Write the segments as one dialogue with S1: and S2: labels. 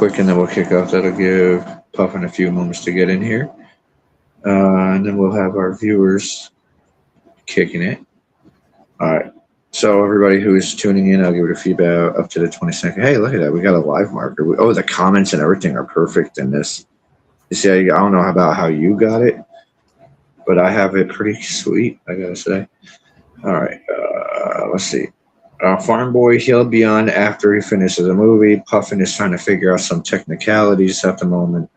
S1: quick and then we'll kick off. That'll give Puffin a few moments to get in here. And then we'll have our viewers kicking it. All right. So everybody who is tuning in, I'll give it a feedback up to the 22nd. Hey, look at that. We got a live marker. Oh, the comments and everything are perfect in this. You see, I don't know about how you got it, but I have it pretty sweet, I got to say. All right. Let's see. Farm Boy, he'll be on after he finishes the movie. Puffin is trying to figure out some technicalities at the moment.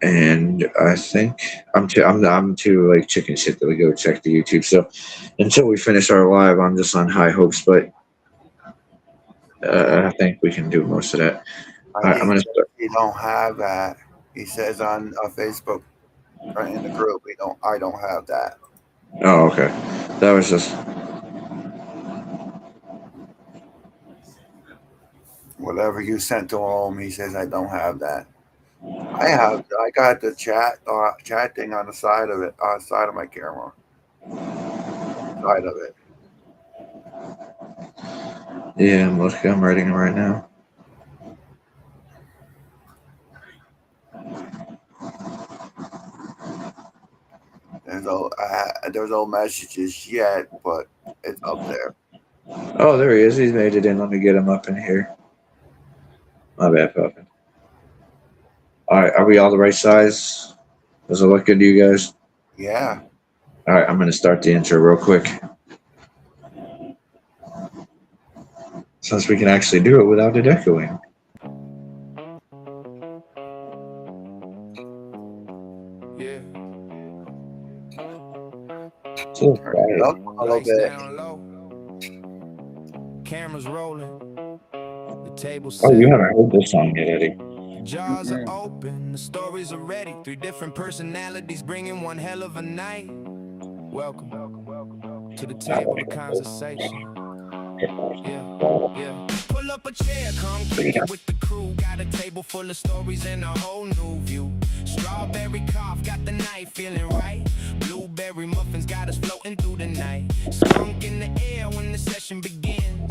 S1: And I think I'm too like chicken shit to go check the YouTube. So until we finish our live, I'm just on high hopes. But I think we can do most of that. All right, I'm gonna start.
S2: He don't have that. He says on Facebook, right in the group, I don't have that.
S1: Oh, okay. That was just
S2: Whatever you sent to him, he says I don't have that. I got the chat thing on the side of it, side of my camera, side of it.
S1: yeah. I'm writing it right now.
S2: There's no messages yet, but it's up there.
S1: Oh, there he is. He's made it in. Let me get him up in here. My bad, Puffin. All right, are we all the right size? Does it look good to you guys?
S2: Yeah.
S1: All right, I'm gonna start the intro real quick, since we can actually do it without it echoing.
S3: Yeah.
S1: So,
S2: Turn it up a little
S3: Lights
S2: bit.
S3: down low. Cameras rolling. The table
S1: oh, you
S3: set.
S1: haven't heard this song yet, Eddie.
S3: Jaws are open. The stories are ready. 3 different personalities bringing one hell of a night. Welcome to the table of conversation. Yeah. Pull up a chair, come kick it with the crew. Got a table full of stories and a whole new view. Strawberry cough, got the night feeling right. Blueberry muffins got us floating through the night. Skunk in the air when the session begins.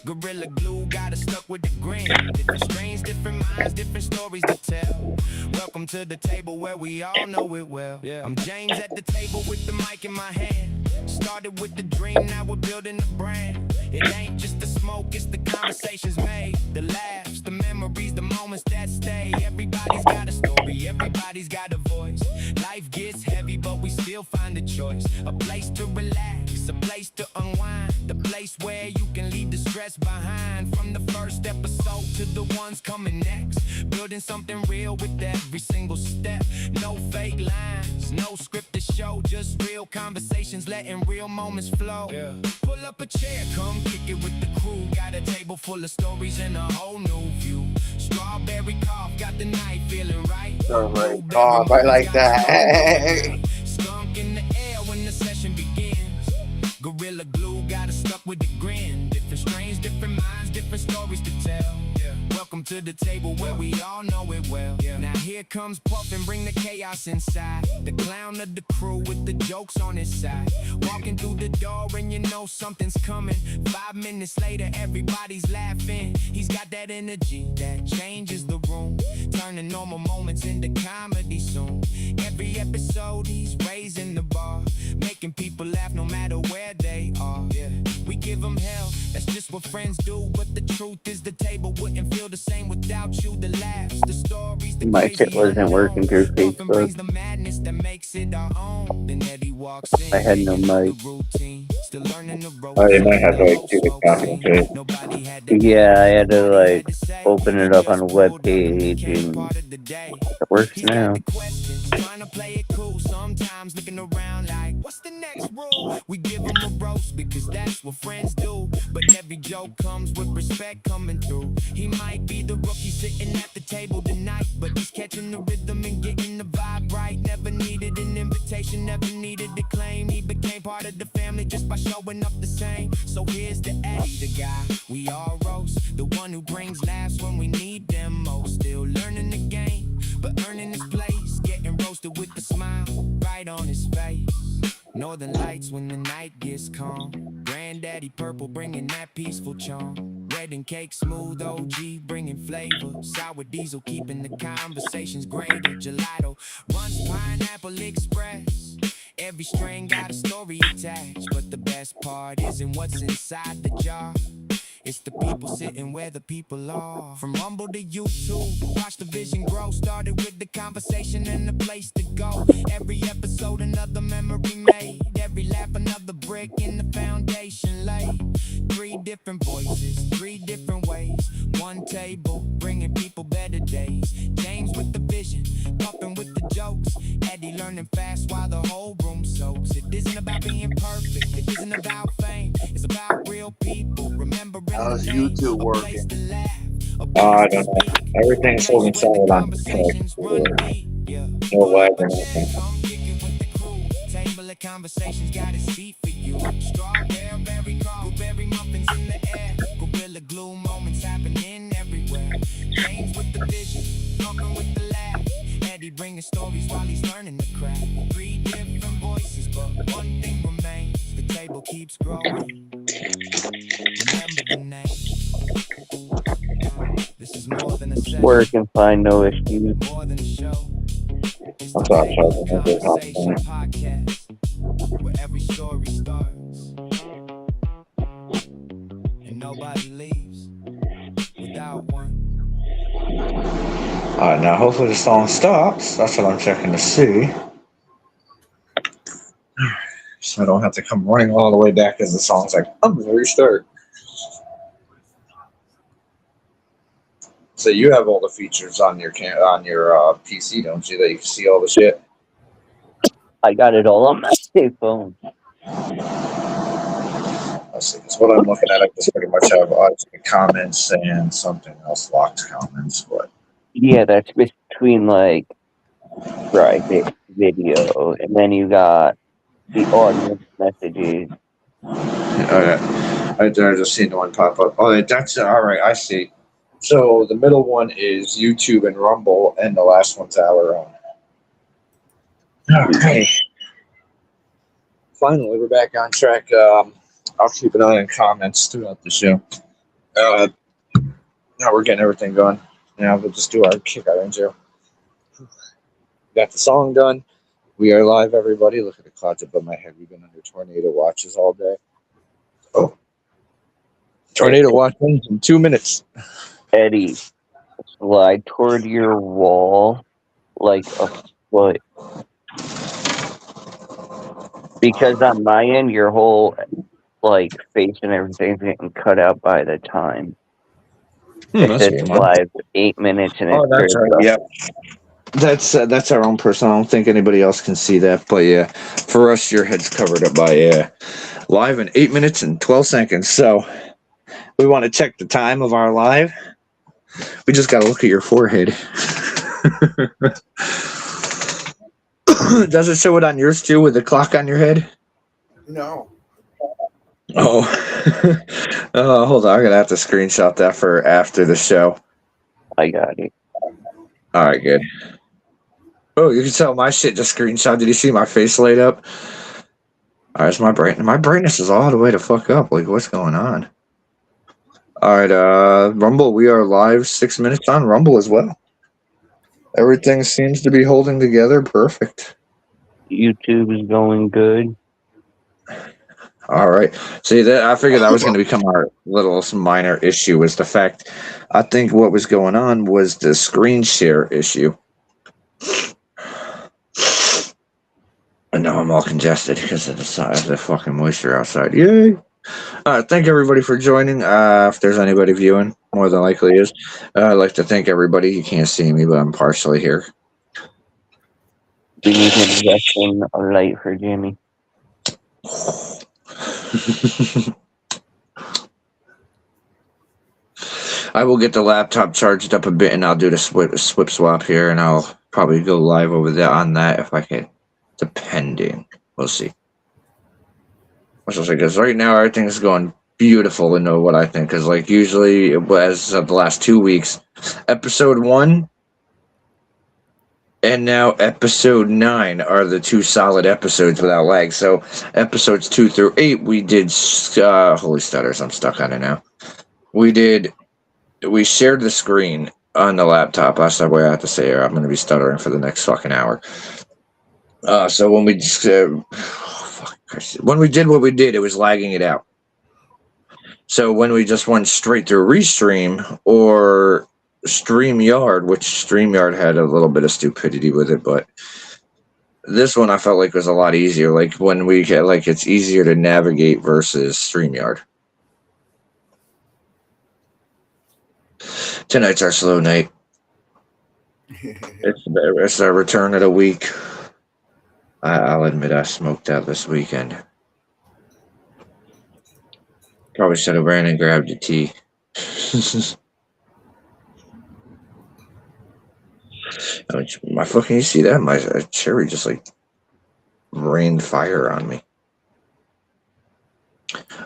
S3: Gorilla glue got us stuck with the grin. Different strains, different minds, different stories to tell. Welcome to the table where we all know it well. I'm James at the table with the mic in my hand. Started with the dream, now we're building the brand. It ain't just the smoke, it's the conversations made. The laughs, the memories, the moments that stay. Everybody's got a story, everybody's got a voice. Life gets heavy, but we still find a choice. A place to relax, a place to unwind. The place where you can leave the stress behind. From the first episode to the ones coming next. Building something real with every single step. No fake lines, no script to show. Just real conversations, letting real moments flow. Pull up a chair, come kick it with the crew. Got a table full of stories and a whole new view. Strawberry cough, got the night feeling right.
S2: Strawberry cough, I like that.
S3: Skunk in the air when the session begins. Gorilla glue got us stuck with the grin. Different strains, different minds, different stories to tell. Welcome to the table where we all know it well. Now here comes Puff and bring the chaos inside. The clown of the crew with the jokes on his side. Walking through the door and you know something's coming. 5 minutes later, everybody's laughing. He's got that energy that changes the room, turning normal moments into comedy soon. Every episode he's raising the bar, making people laugh no matter where they are. We give them hell, that's just what friends do. But the truth is the table wouldn't feel the same without you. The laughs, the stories, the
S4: My
S3: crazy
S4: shit wasn't working through
S3: Often brings
S4: Facebook.
S3: the madness that makes it our own. Then Eddie walks in,
S4: I had no mic.
S3: routine, still learning the ropes.
S1: Oh, you might have to like do the copy and paste.
S3: Nobody had to
S4: Yeah, I had to like open it up on a web page and it works
S3: He's got
S4: now.
S3: the questions, trying to play it cool. Sometimes looking around like, what's the next rule? We give him a roast because that's what friends do. But every joke comes with respect coming through. He might be the rookie sitting at the table tonight, but he's catching the rhythm and getting the vibe right. Never needed an invitation, never needed a claim. He became part of the family just by showing up the same. So here's the Eddie, the guy we all roast, the one who brings laughs when we need them most. Still learning the game, but earning his place, getting roasted with a smile right on his face. Northern lights when the night gets calm. Granddad Eddie Purple bringing that peaceful charm. Red and cake, smooth OG bringing flavor. Sour diesel keeping the conversations greater. Gelato runs Pineapple Express. Every strain got a story attached, but the best part isn't what's inside the jar. It's the people sitting where the people are. From Rumble to YouTube, watch the vision grow. Started with the conversation and the place to go. Every episode another memory made. Every laugh another brick in the foundation laid. 3 different voices, 3 different ways. One table, bringing people better days. James with the vision, puffing with the jokes. Eddie learning fast while the whole room soaks. It isn't about being perfect, it isn't about fame. It's about real people, remembering
S2: How's YouTube working?
S1: I don't know. Everything's holding solid on the track. No lag or anything.
S3: Table of conversations got a seat for you. Strawberry, blueberry muffins in the air. Gorilla glue moments happening everywhere. James with the vision, pumping with the laugh. Eddie bringing stories while he's learning the craft. 3 different voices, but one thing remains. The table keeps growing. Remember the name. This is more than a session.
S4: Work and find no issues.
S3: More than a show. It's
S1: I'm
S3: the
S1: sorry,
S3: Table
S1: sorry,
S3: Conversation Podcast, where every story starts and nobody leaves without one.
S1: Alright, now hopefully the song stops. That's what I'm checking to see. So I don't have to come running all the way back as the song's like, I'm going to restart. So you have all the features on your PC, don't you? That you can see all the shit.
S4: I got it all on my phone.
S1: Let's see. Because what I'm looking at, I just pretty much have comments and something else, locked comments. But
S4: Yeah, that's between like private video, and then you got the audience messages.
S1: I just seen the one pop up. Oh, that's all right. I see. So the middle one is YouTube and Rumble, and the last one's our own. Okay. Finally, we're back on track. I'll keep an eye on comments throughout the show. Now we're getting everything going. Now we'll just do our kick out intro. Got the song done. We are live, everybody. Look at the clouds above my head. We've been under tornado watches all day. Oh. Tornado watching in 2 minutes.
S4: Eddie, slide toward your wall like a foot. Because on my end, your whole like face and everything's getting cut out by the time. It says live 8 minutes and
S1: oh, that's right. Yeah, that's our own person. I don't think anybody else can see that, but yeah, for us, your head's covered up by live in 8 minutes and 12 seconds. So we want to check the time of our live. We just got to look at your forehead. Does it show it on yours too with the clock on your head?
S2: No.
S1: Oh, hold on. I'm gonna have to screenshot that for after the show.
S4: I got it.
S1: All right, good. Oh, you can tell my shit just screenshot. Did you see my face light up? All right, my brightness is all the way to fuck up. Like, what's going on? All right, Rumble. We are live 6 minutes on Rumble as well. Everything seems to be holding together perfect.
S4: YouTube is going good.
S1: All right. See, that I figured that was going to become our little minor issue. Was the fact I think what was going on was the screen share issue. And now I'm all congested because of the fucking moisture outside. Yay! Thank everybody for joining. If there's anybody viewing, more than likely is. I'd like to thank everybody. You can't see me, but I'm partially here.
S4: We need to invest in a light for Jimmy.
S1: I will get the laptop charged up a bit, and I'll do the swip swap here, and I'll probably go live over there on that if I can, depending. We'll see. Because right now everything's going beautiful, and know what I think. Because like usually, as of the last 2 weeks, episode 1 And now episode 9 are the 2 solid episodes without lag. So episodes 2 through 8, we did, holy stutters, I'm stuck on it now. We shared the screen on the laptop. That's the way I have to say it. I'm going to be stuttering for the next fucking hour. So when we when we did what we did, it was lagging it out. So when we just went straight through Restream or StreamYard, which StreamYard had a little bit of stupidity with it, but this one I felt like was a lot easier. Like when we get, like, it's easier to navigate versus StreamYard. Tonight's our slow night. It's our return of the week. I'll admit I smoked out this weekend. Probably should have ran and grabbed a tea. My fucking, you see that? My cherry just like rained fire on me.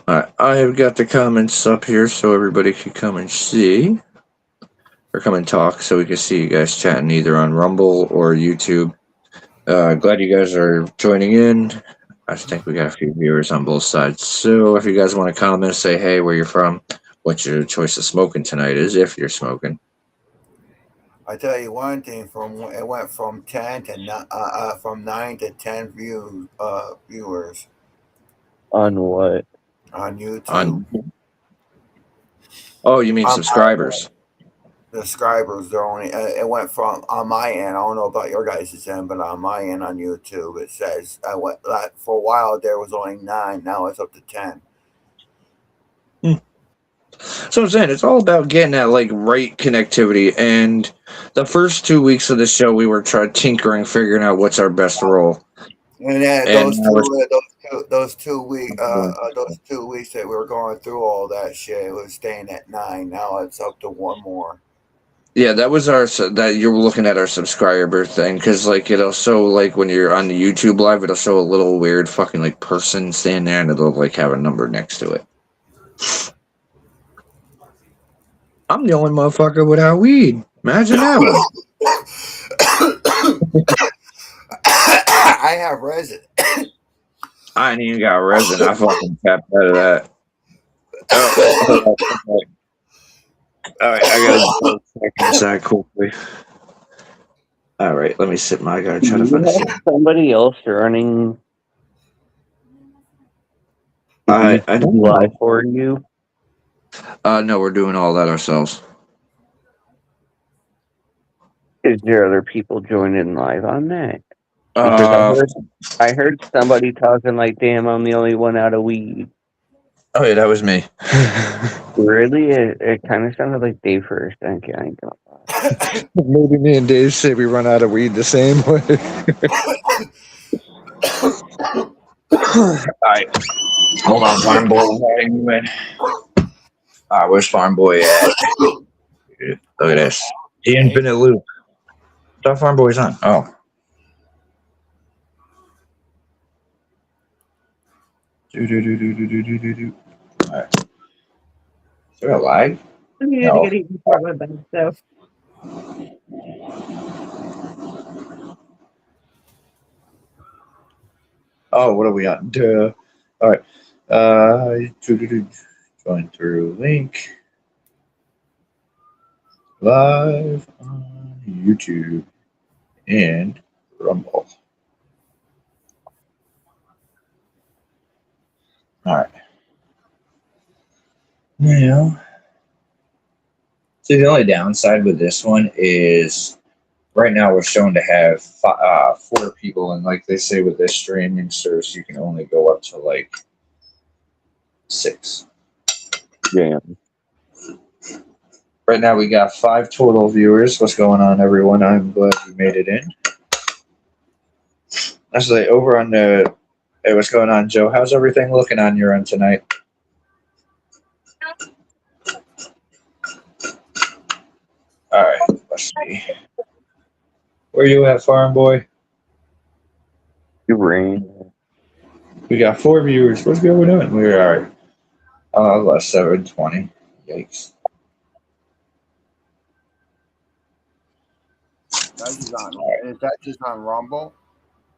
S1: Alright, I have got the comments up here so everybody can come and see. Or come and talk so we can see you guys chatting either on Rumble or YouTube. Glad you guys are joining in. I think we got a few viewers on both sides. So if you guys want to comment, say hey, where you're from, what your choice of smoking tonight is, if you're smoking.
S2: I tell you one thing. It went from 10 to from 9 to 10 viewers
S4: On what?
S2: on YouTube.
S1: Oh, you mean subscribers?
S2: The subscribers, they're only. It went from on my end. I don't know about your guys' end, but on my end on YouTube, it says I went for a while. There was only 9. Now it's up to 10.
S1: So I'm saying it's all about getting that like right connectivity. And the first 2 weeks of the show, we were tinkering, figuring out what's our best role.
S2: And those 2 weeks that we were going through all that shit, it was staying at 9. Now it's up to 1 more.
S1: Yeah, that was that you were looking at our subscriber thing, because like it'll show, like when you're on the YouTube live, it'll show a little weird fucking like person standing there, and it'll like have a number next to it. I'm the only motherfucker without weed. Imagine that one.
S2: I have resin.
S1: I ain't even got resin. I fucking tapped out of that. Oh, all right, I gotta check inside quickly. All right, let me sit. I gotta try to find
S4: somebody else running.
S1: I don't
S4: live for you.
S1: No, we're doing all that ourselves.
S4: Is there other people joining live on that? I heard somebody talking like, "Damn, I'm the only one out of weed."
S1: Oh yeah, that was me.
S4: Really? It kind of sounded like Dave first. I ain't gonna lie.
S1: Maybe me and Dave say we run out of weed the same way. Alright. Hold on, Farm Boy. Alright, where's Farm Boy at? Look at this. The infinite loop. I thought Farm Boy's on. Oh. Alright. Is there a lag? No. Oh, what are we on? Duh. All right. Going through link. Live on YouTube and Rumble. All right. Now, so the only downside with this one is right now we're shown to have 4 people, and like they say with this streaming service, you can only go up to like 6.
S4: Yeah.
S1: Right now we got 5 total viewers. What's going on, everyone? I'm glad you made it in. Actually, over on the... Hey, what's going on, Joe? How's everything looking on your end tonight? All right, let's see. Where you at, Farm Boy?
S4: You ran.
S1: We got 4 viewers. What's going on? We're all right. Less 720. Yikes.
S2: Is that just on Rumble?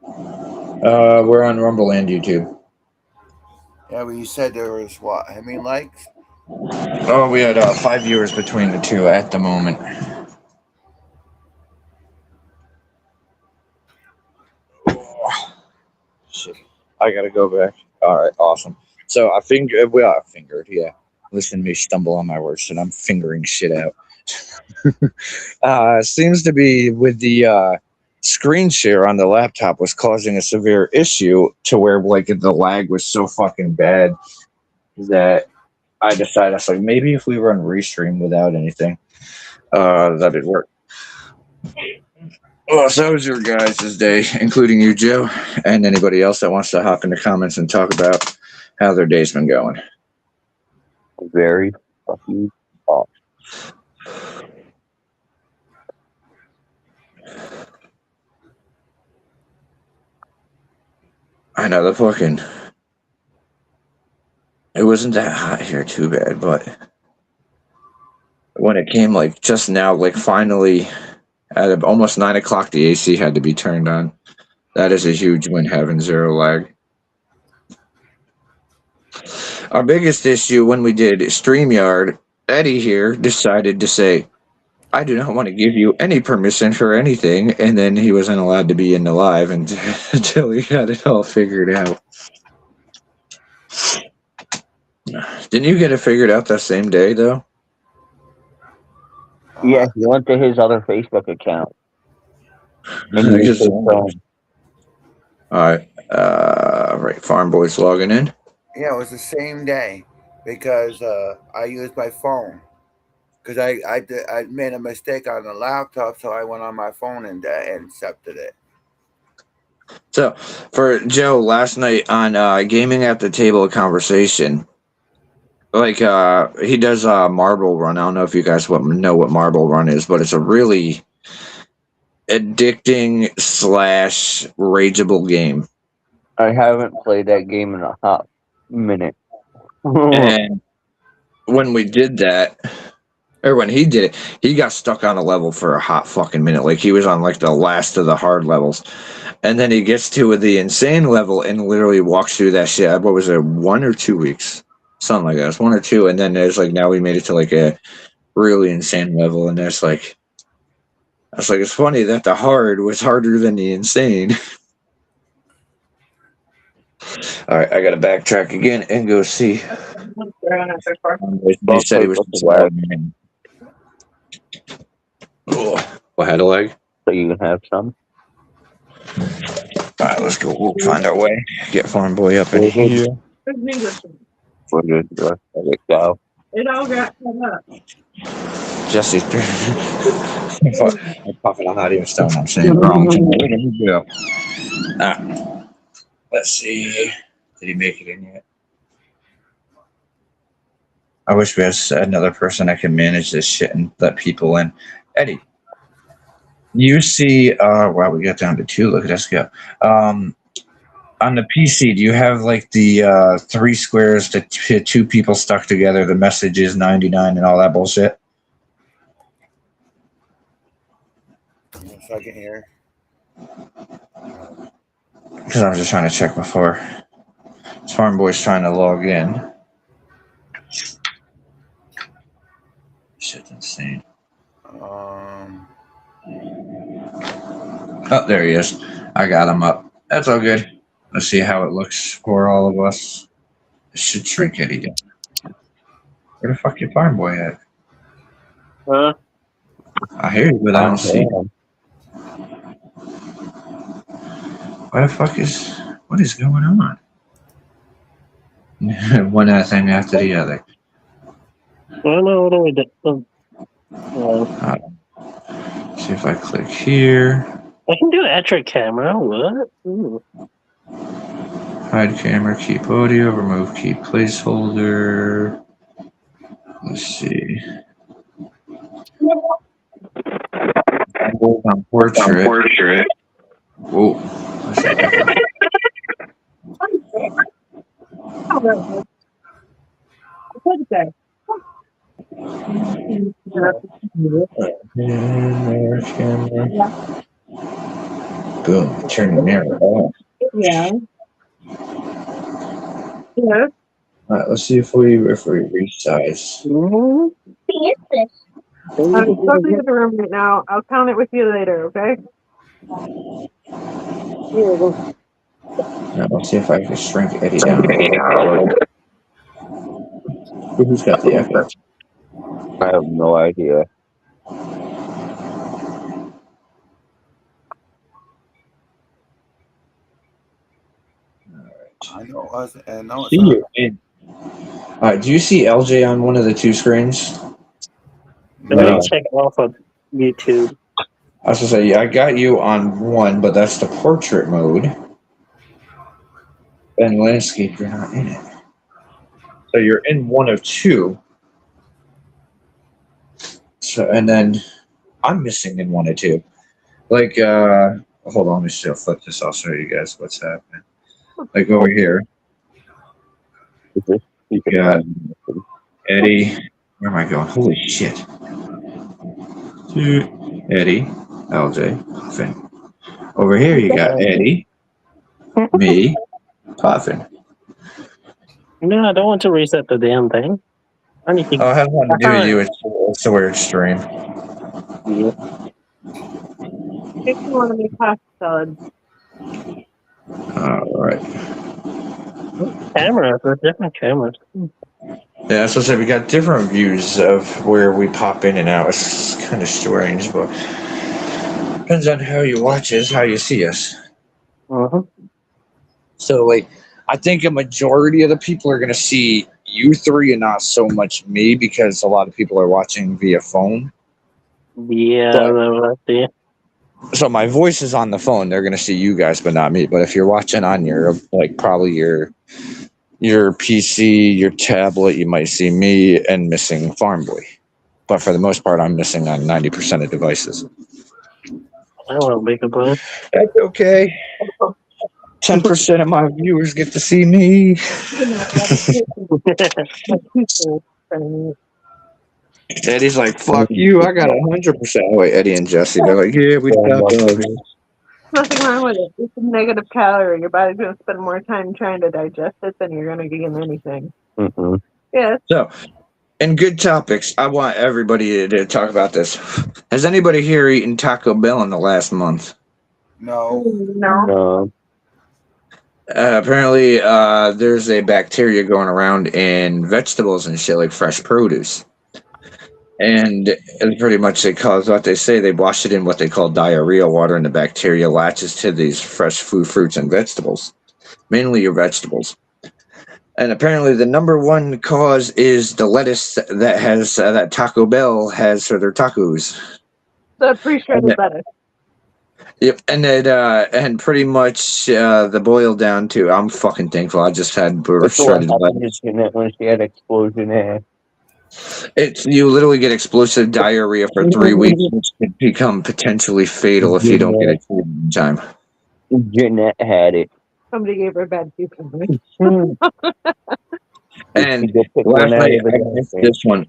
S1: We're on Rumble and YouTube.
S2: Yeah, well, you said there was what? How many likes?
S1: Oh, we had 5 viewers between the two at the moment. Oh, shit. I gotta go back. All right, awesome. So I fingered, yeah. Listen to me stumble on my words, and I'm fingering shit out. Seems to be with the screen share on the laptop was causing a severe issue to where like the lag was so fucking bad that I decided I was like maybe if we run restream without anything, that'd work. Well, so was your guys' day, including you, Joe, and anybody else that wants to hop in the comments and talk about how their day's been going.
S4: Very fucking off.
S1: I know the fucking. It wasn't that hot here too bad, but when it came like just now, like finally at almost 9 o'clock, the AC had to be turned on. That is a huge win having zero lag. Our biggest issue when we did StreamYard, Eddie here decided to say, I do not want to give you any permission for anything, and then he wasn't allowed to be in the live until he got it all figured out. Didn't you get it figured out that same day, though?
S4: Yeah, he went to his other Facebook account.
S1: Alright, right, Farm Boy's logging in.
S2: Yeah, it was the same day because I used my phone because I made a mistake on the laptop, so I went on my phone and accepted it.
S1: So for Joe, last night on Gaming at the Table conversation, like he does Marble Run. I don't know if you guys know what Marble Run is, but it's a really addicting / rageable game.
S4: I haven't played that game in a hot minute.
S1: And when we did that, or when he did it, he got stuck on a level for a hot fucking minute. Like he was on like the last of the hard levels. And then he gets to the insane level and literally walks through that shit. What was it, 1 or 2 weeks? Something like that. It's 1 or 2. And then there's like, now we made it to like a really insane level. And there's like, I was like, it's funny that the hard was harder than the insane. All right, I got to backtrack again and go see. He said he was. Oh, what had a leg?
S4: So you can have some.
S1: All right, let's go. We'll find our way. Get Farm Boy up in here.
S4: We're good. Let's go.
S5: It all got cut up.
S1: Jesse's I'm puffing. I'm not even stoned. I'm saying wrong. Let's see. Did he make it in yet? I wish we had another person that can manage this shit and let people in. Eddie, you see, wow, we got down to 2. Look at us go. On the PC, do you have like the 3 squares to 2 people stuck together? The message is 99 and all that bullshit?
S2: One second here.
S1: Because I was just trying to check before. Farm Boy's trying to log in. Shit's insane.
S2: Um,
S1: Oh, there he is. I got him up. That's all good. Let's see how it looks for all of us. It should shrink it again. Where the fuck your Farm Boy at?
S4: Huh?
S1: I hear you, but I don't see him. What the fuck is... What is going on? One thing after the other.
S5: Well, no, what do we do?
S1: See if I click here.
S5: I can do etcher camera. What? Ooh.
S1: Hide camera, keep audio, remove key placeholder. Let's see. On portrait. Whoa. What's that? Mirror camera. Boom. Turn the mirror off.
S6: Yeah. Yeah.
S1: All right, let's see if we resize.
S5: Mhm.
S6: I'm supposed to get the room right now. I'll count it with you later, okay?
S1: Now, let's see if I can shrink Eddie down. Who's got the echo?
S4: I have no idea.
S2: I know. I know it's
S1: See
S2: not.
S1: you in. All right, do you see LJ on one of the two screens?
S5: Let me
S4: No.
S5: check off of YouTube.
S1: I was gonna say, yeah, I got you on one, but that's the portrait mode. And landscape, you're not in it. So you're in one of two. So, and then I'm missing in one of two. Like, hold on, let me still flip this. I'll show you guys what's happening. Like over here, you got Eddie. Where am I going? Holy shit. Eddie, LJ, Puffin. Over here, you got Eddie, me, Puffin.
S5: No, I don't want to reset the damn thing. I need to.
S1: Oh, it has nothing to do with you. It's a weird stream.
S5: Yeah.
S6: If you want to make pasta salad.
S1: All right.
S5: Cameras, they're different cameras.
S1: Yeah, so say we got different views of where we pop in and out. It's kind of strange, but depends on how you watch us, how you see us.
S5: Uh-huh.
S1: So, like, I think a majority of the people are going to see you three and not so much me because a lot of people are watching via phone.
S5: Yeah,
S1: But-
S5: I see.
S1: So my voice is on the phone. They're going to see you guys, but not me. But if you're watching on your, like, probably your PC, your tablet, you might see me and missing Farm Boy. But for the most part, I'm missing on 90% of devices.
S5: I won't be complaining.
S1: That's okay. 10% of my viewers get to see me. Eddie's like, fuck you, I got 100%. Wait, Eddie and Jesse, they're like, yeah, we got
S6: Nothing wrong with it. It's a negative calorie. Your body's going to spend more time trying to digest it than you're going to gain anything.
S4: Mm-hmm.
S6: Yes.
S1: So, in good topics, I want everybody to talk about this. Has anybody here eaten Taco Bell in the last month?
S2: No.
S6: No.
S1: Apparently, there's a bacteria going around in vegetables and shit, like fresh produce. And pretty much they cause what they say, they wash it in what they call diarrhea water, and the bacteria latches to these fresh food, fruits, and vegetables, mainly your vegetables. And apparently, the number one cause is the lettuce that has that Taco Bell has for their tacos.
S6: So pre-shredded lettuce.
S1: Yep, and it and pretty much the boil down to, I'm fucking thankful. I just had shredded lettuce.
S4: When she had explosion hair.
S1: It's you literally get explosive diarrhea for 3 weeks, which could become potentially fatal if you don't get it treated in time.
S4: Jeanette had it.
S6: Somebody gave her bad puke.
S1: And last night, I missed this one.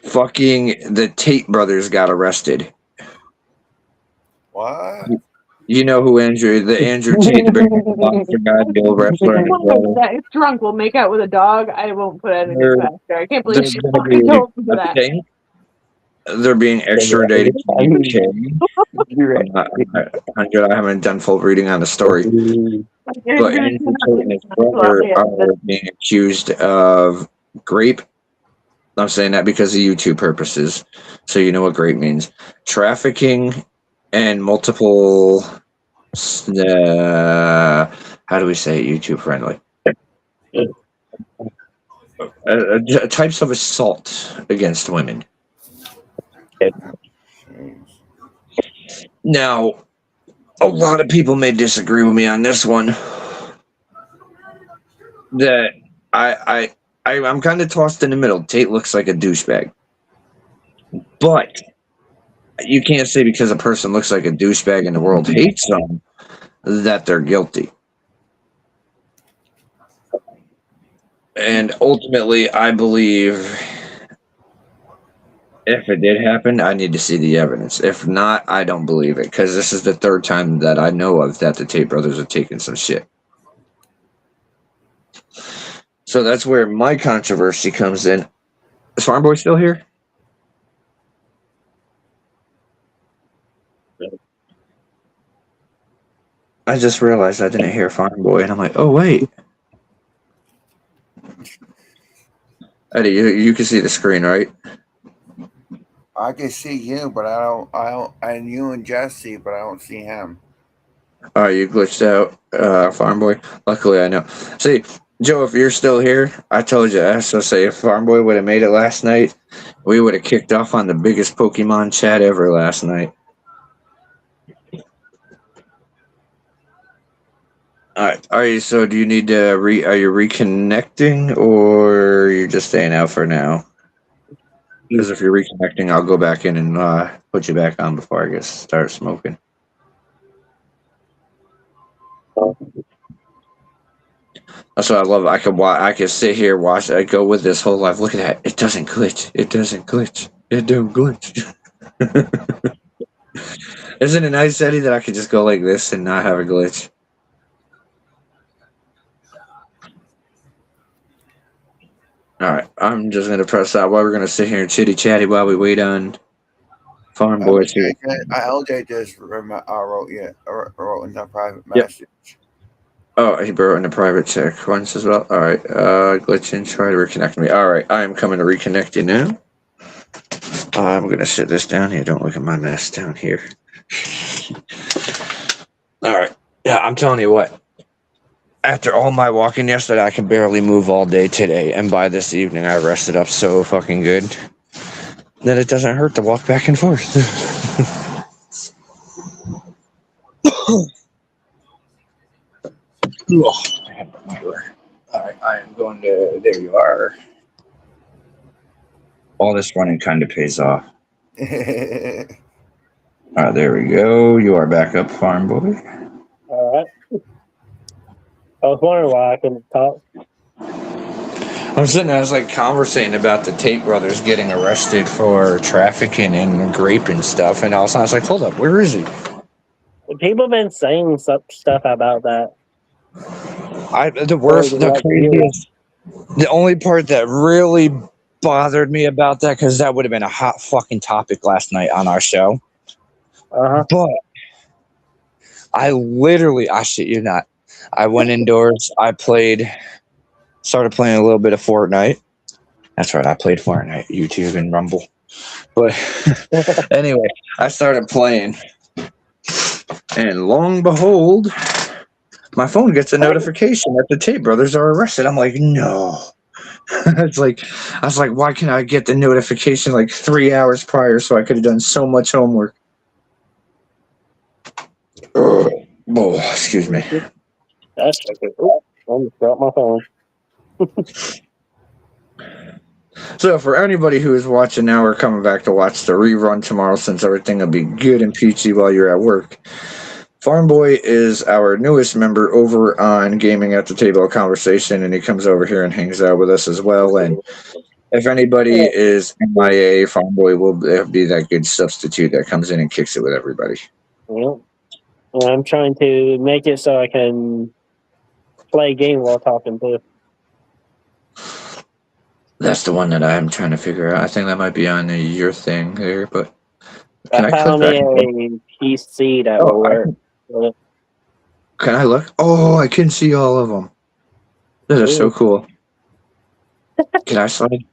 S1: Fucking the Tate brothers got arrested.
S2: What?
S1: You know who Andrew Tate, the big monster guy, the old wrestler, and his brother.
S6: That is drunk. Will make out with a dog. I won't put anything past her. I can't believe
S1: There's
S6: she
S1: gonna be
S6: fucking told for that.
S1: they're being extradited to the UK.
S4: You're right.
S1: 100. I haven't done full reading on the story. But Andrew Tate and his brother are being accused of grape. I'm saying that because of YouTube purposes, so you know what grape means. Trafficking and multiple. How do we say it YouTube friendly? Types of assault against women. Now, a lot of people may disagree with me on this one. That I'm kind of tossed in the middle. Tate looks like a douchebag. But you can't say because a person looks like a douchebag and the world hates them that they're guilty. And ultimately, I believe If it did happen, I need to see the evidence. If not, I don't believe it because this is the third time that I know of that the Tate brothers have taken some shit. So that's where my controversy comes in. Is Farm Boy still here? I just realized I didn't hear Farm Boy, and I'm like, oh wait. Eddie, you can see the screen, right?
S2: I can see you, but I don't, and you and Jesse, but I don't see him.
S1: Oh, you glitched out, Farm Boy. Luckily, I know. See, Joe, if you're still here, I told you. So say if Farm Boy would have made it last night, we would have kicked off on the biggest Pokemon chat ever last night. All right. Are you? So do you need to Are you reconnecting, or you're just staying out for now? Because if you're reconnecting, I'll go back in and put you back on before I start smoking. That's what I love. I could sit here, watch. I go with this whole life. Look at that. It doesn't glitch. It doesn't glitch. It don't glitch. Isn't it nice, Eddie, that I could just go like this and not have a glitch? All right. I'm just gonna press that while we're gonna sit here and chitty chatty while we wait on Farm Boy to.
S2: LJ just wrote in a private message.
S1: Oh, he wrote in a private check once as well. All right. Glitching. Try to reconnect me. All right. I am coming to reconnect you now. I'm gonna sit this down here. Don't look at my mess down here. All right. Yeah, I'm telling you what. After all my walking yesterday, I can barely move all day today, and by this evening, I rested up so fucking good that it doesn't hurt to walk back and forth. All right, I am going to. There you are. All this running kind of pays off. All right, there we go. You are back up, Farm Boy.
S5: All right. I was wondering why I couldn't talk.
S1: I'm sitting there, I was like conversating about the Tate brothers getting arrested for trafficking and grape and stuff, and all of a sudden I was like, hold up, where is he?
S5: People have been saying some stuff about that.
S1: The only part that really bothered me about that, because that would have been a hot fucking topic last night on our show. But I shit you not, I went indoors, started playing a little bit of Fortnite. That's right, I played Fortnite, YouTube and Rumble. But anyway, I started playing, and lo and behold, my phone gets a notification that the Tate brothers are arrested. I'm like, no. I was like, why can't I get the notification like 3 hours prior so I could have done so much homework? Oh, excuse me.
S5: That's okay. I almost dropped my phone.
S1: So for anybody who is watching now or coming back to watch the rerun tomorrow, since everything will be good and peachy while you're at work, Farm Boy is our newest member over on Gaming at the Table Conversation, and he comes over here and hangs out with us as well. And if anybody is MIA, Farm Boy will be that good substitute that comes in and kicks it with everybody.
S5: Well, I'm trying to make it so I can play a game while talking too.
S1: That's the one that I'm trying to figure out. I think that might be on your thing there, but
S5: I found me a PC that will work.
S1: Can I look? Oh, I can see all of them. This is so cool. Can I slide?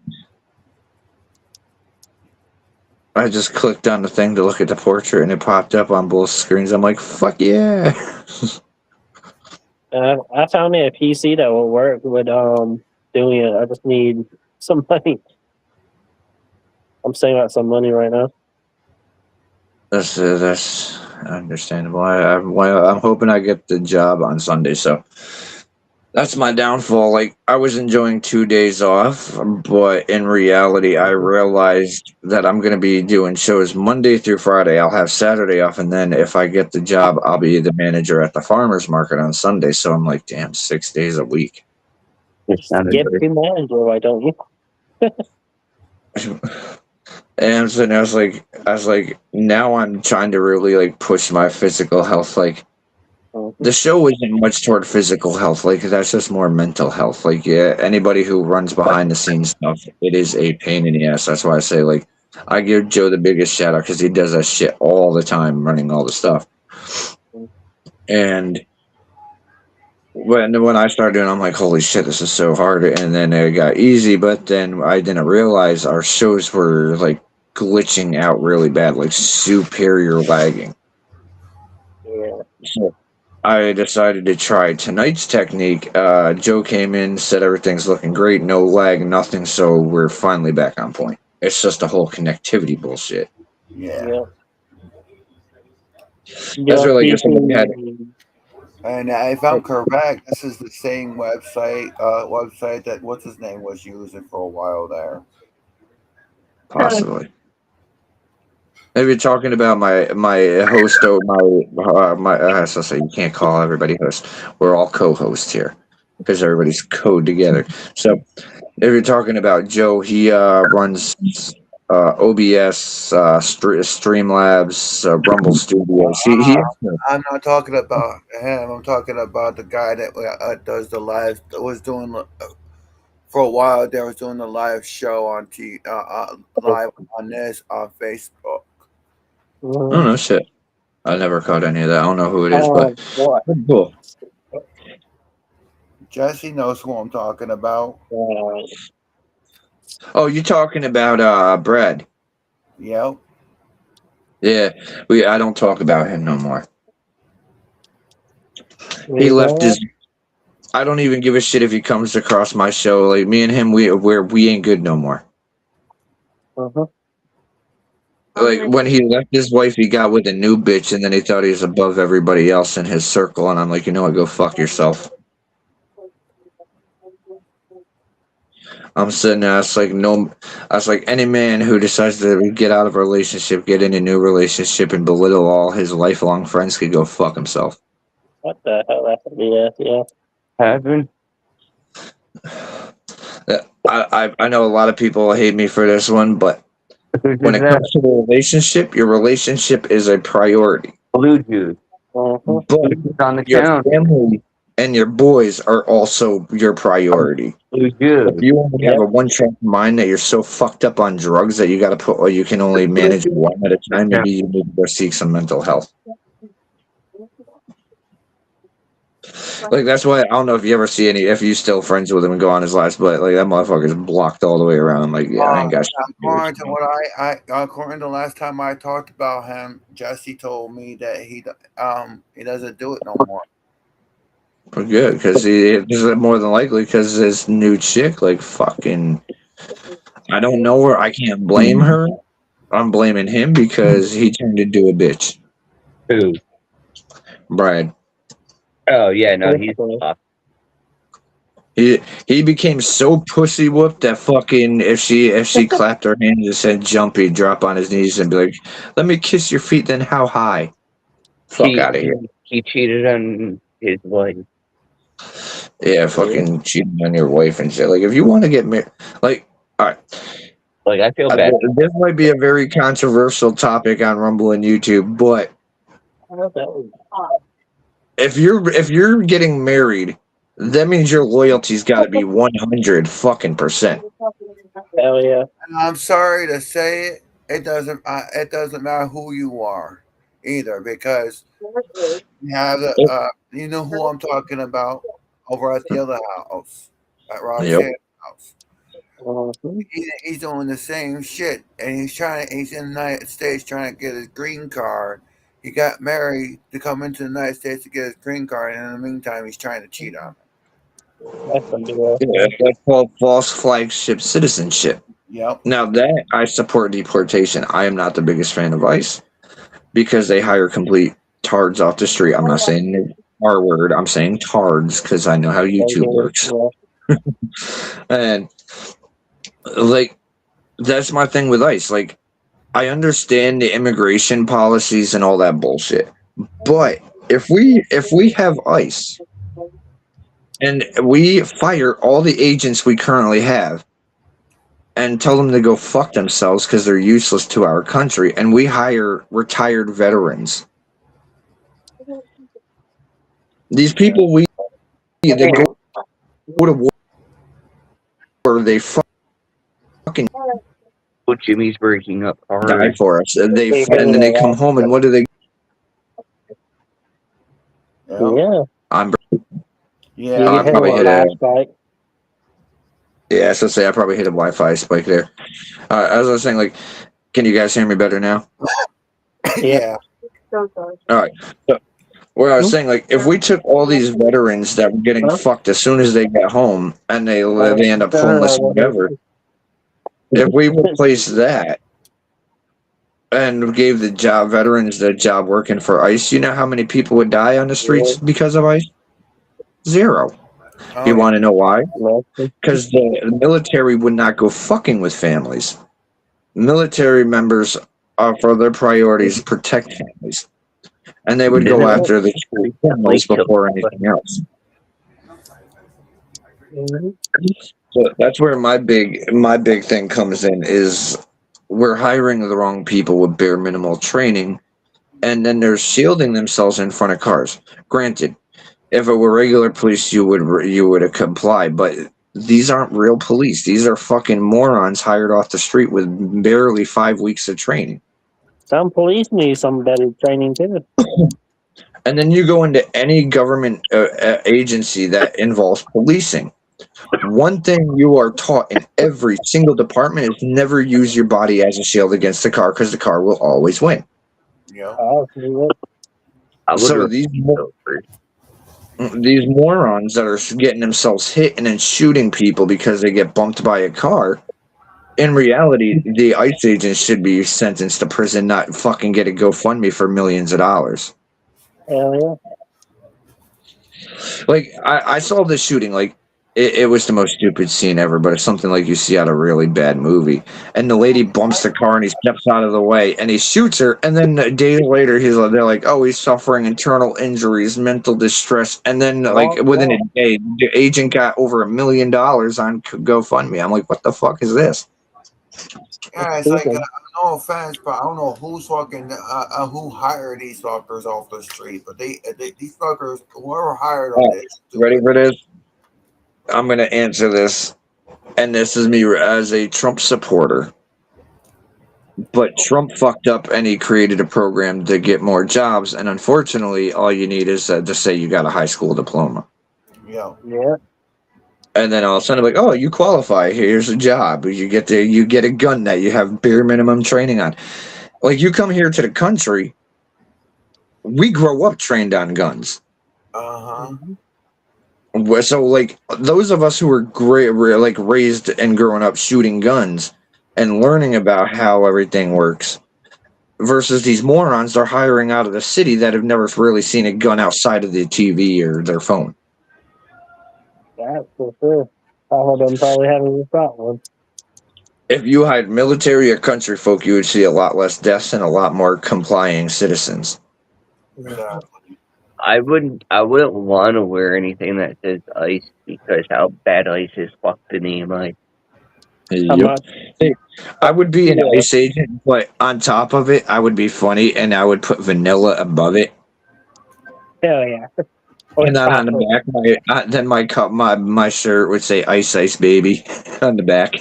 S1: I just clicked on the thing to look at the portrait, and it popped up on both screens. I'm like, fuck yeah.
S5: I found me a PC that will work with doing it. I just need some money. I'm saving out some money right now.
S1: That's understandable. I'm hoping I get the job on Sunday, so that's my downfall. Like, I was enjoying 2 days off, but in reality, I realized that I'm going to be doing shows Monday through Friday. I'll have Saturday off, and then if I get the job, I'll be the manager at the farmer's market on Sunday. So I'm like, damn, 6 days a week.
S5: Get to manager, why don't you?
S1: And so I was like, now I'm trying to really like push my physical health. Like the show isn't much toward physical health. Like that's just more mental health. Like yeah, anybody who runs behind the scenes stuff, it is a pain in the ass. That's why I say like I give Joe the biggest shout out because he does that shit all the time, running all the stuff. And when I started doing, it, I'm like, holy shit, this is so hard. And then it got easy, but then I didn't realize our shows were like glitching out really bad, like superior lagging.
S5: Yeah.
S1: So I decided to try tonight's technique. Joe came in, said everything's looking great, no lag, nothing. So we're finally back on point. It's just a whole connectivity bullshit.
S2: Yeah.
S1: That's really good. Somebody had
S2: And if I'm correct, this is the same website that what's his name was using for a while there.
S1: possibly. If you're talking about my host or so say you can't call everybody host. We're all co-hosts here because everybody's code together. So if you're talking about Joe, he runs OBS, Streamlabs, Rumble Studios.
S2: I'm not talking about him. I'm talking about the guy that does the live. Was doing for a while. They was doing the live show on live on this on Facebook.
S1: Oh no shit! I never caught any of that. I don't know who it is, but cool.
S2: Jesse knows who I'm talking about.
S1: Oh, you talking about Brad?
S2: Yep.
S1: Yeah, I don't talk about him no more. He left his. I don't even give a shit if he comes across my show. Like me and him, we ain't good no more. Like when he left his wife, he got with a new bitch, and then he thought he was above everybody else in his circle. And I'm like, you know what? Go fuck yourself. I'm sitting there. It's like no. I was like any man who decides to get out of a relationship, get in a new relationship, and belittle all his lifelong friends could go fuck himself.
S5: What the hell? Yeah.
S4: Happened.
S1: I know a lot of people hate me for this one, but when it comes to a relationship, your relationship is a priority.
S4: Blue juice.
S1: But
S4: on the
S1: your
S4: count.
S1: family and your boys are also your priority.
S4: Blue juice.
S1: If you only have a one-track mind that you're so fucked up on drugs that you got to put, or you can only manage one at a time, maybe you need to go seek some mental health. Like that's why I don't know if you ever see if you still friends with him and go on his lives, but like that motherfucker's blocked all the way around. I'm like, yeah, I ain't got shit.
S2: According to what according to the last time I talked about him, Jesse told me that he doesn't do it no more.
S1: We're good because he is more than likely because his new chick like fucking. I don't know her. I can't blame her. I'm blaming him because he turned into a bitch.
S4: Who?
S1: Brad.
S4: Oh yeah, no, he's
S1: He became so pussy whooped that fucking if she clapped her hands and said jump, he'd drop on his knees and be like, "Let me kiss your feet." Then how high? Fuck out of here.
S4: He cheated on his wife.
S1: Yeah, fucking cheating on your wife and shit. Like if you want to get married, like all right.
S4: Like I feel bad.
S1: This might be a very controversial topic on Rumble and YouTube, but if you're getting married, that means your loyalty's got to be 100 fucking %.
S5: Hell yeah!
S2: And I'm sorry to say it. It doesn't matter who you are, either, because you have you know who I'm talking about over at the other house, at Roxanne's house. He's doing the same shit, and he's in the United States trying to get his green card. He got married to come into the United States to get his green card, and in the meantime, he's trying to cheat on her.
S1: Yeah, that's called false flagship citizenship.
S2: Yep.
S1: Now that I support deportation, I am not the biggest fan of ICE because they hire complete tards off the street. I'm not saying the R word. I'm saying tards because I know how YouTube works. And like that's my thing with ICE. Like I understand the immigration policies and all that bullshit, but if we have ICE and we fire all the agents we currently have, and tell them to go fuck themselves because they're useless to our country, and we hire retired veterans. These people they go to war, they fucking
S4: Oh, Jimmy's breaking up
S1: die
S4: hard.
S1: for us, and then they come home, and what do they?
S5: Yeah.
S1: I'm
S2: Yeah,
S5: You
S1: I
S5: get hit
S1: probably
S5: with
S1: hit
S5: a
S1: a
S5: flashlight.
S1: yeah. So say I probably hit a Wi-Fi spike there. As I was saying, like, can you guys hear me better now?
S2: yeah.
S1: All right. So, where I was saying, like, if we took all these veterans that were getting fucked as soon as they get home, and they end up homeless or whatever, if we replaced that and gave the veterans the job working for ICE, you know how many people would die on the streets because of ICE? Zero.
S2: Oh,
S1: You
S2: yeah.
S1: want to know why? Because the military would not go fucking with families. Military members are for their priorities protect families, and they would go after the criminals before anything else. So that's where my big thing comes in is we're hiring the wrong people with bare minimal training, and then they're shielding themselves in front of cars. Granted, if it were regular police, you would comply, but these aren't real police. These are fucking morons hired off the street with barely 5 weeks of training.
S5: Some police need some better training too.
S1: And then you go into any government agency that involves policing. One thing you are taught in every single department is never use your body as a shield against the car because the car will always win.
S2: Yeah.
S1: So these morons that are getting themselves hit and then shooting people because they get bumped by a car, in reality, the ICE agents should be sentenced to prison, not fucking get a GoFundMe for millions of dollars.
S5: Hell yeah.
S1: Like, I saw this shooting, like, it was the most stupid scene ever, but it's something like you see out of a really bad movie. And the lady bumps the car and he steps out of the way and he shoots her. And then a day later, they're like, oh, he's suffering internal injuries, mental distress. And then, like, within a day, the agent got over $1 million on GoFundMe. I'm like, what the fuck is this?
S2: Yeah, it's like no offense, but I don't know who's fucking who hired these fuckers off the street, but these fuckers, whoever hired them,
S1: ready for this? I'm gonna answer this, and this is me as a Trump supporter. But Trump fucked up, and he created a program to get more jobs. And unfortunately, all you need is to say you got a high school diploma.
S2: Yeah.
S1: And then all of a sudden, like, oh, you qualify. Here's a job. You get a gun that you have bare minimum training on. Like, you come here to the country, we grow up trained on guns. So, like, those of us who were raised and growing up shooting guns and learning about how everything works, versus these morons they're hiring out of the city that have never really seen a gun outside of the TV or their phone.
S5: That's for sure. All of them probably having a problem.
S1: If you hired military or country folk, you would see a lot less deaths and a lot more complying citizens.
S2: Exactly.
S4: I wouldn't want to wear anything that says ICE because how bad ICE is fucked the name ICE.
S1: Yep. I would be an ICE agent, but on top of it, I would be funny and I would put vanilla above it.
S5: Hell yeah.
S1: And then on the back, my shirt would say "Ice Ice Baby" on the back.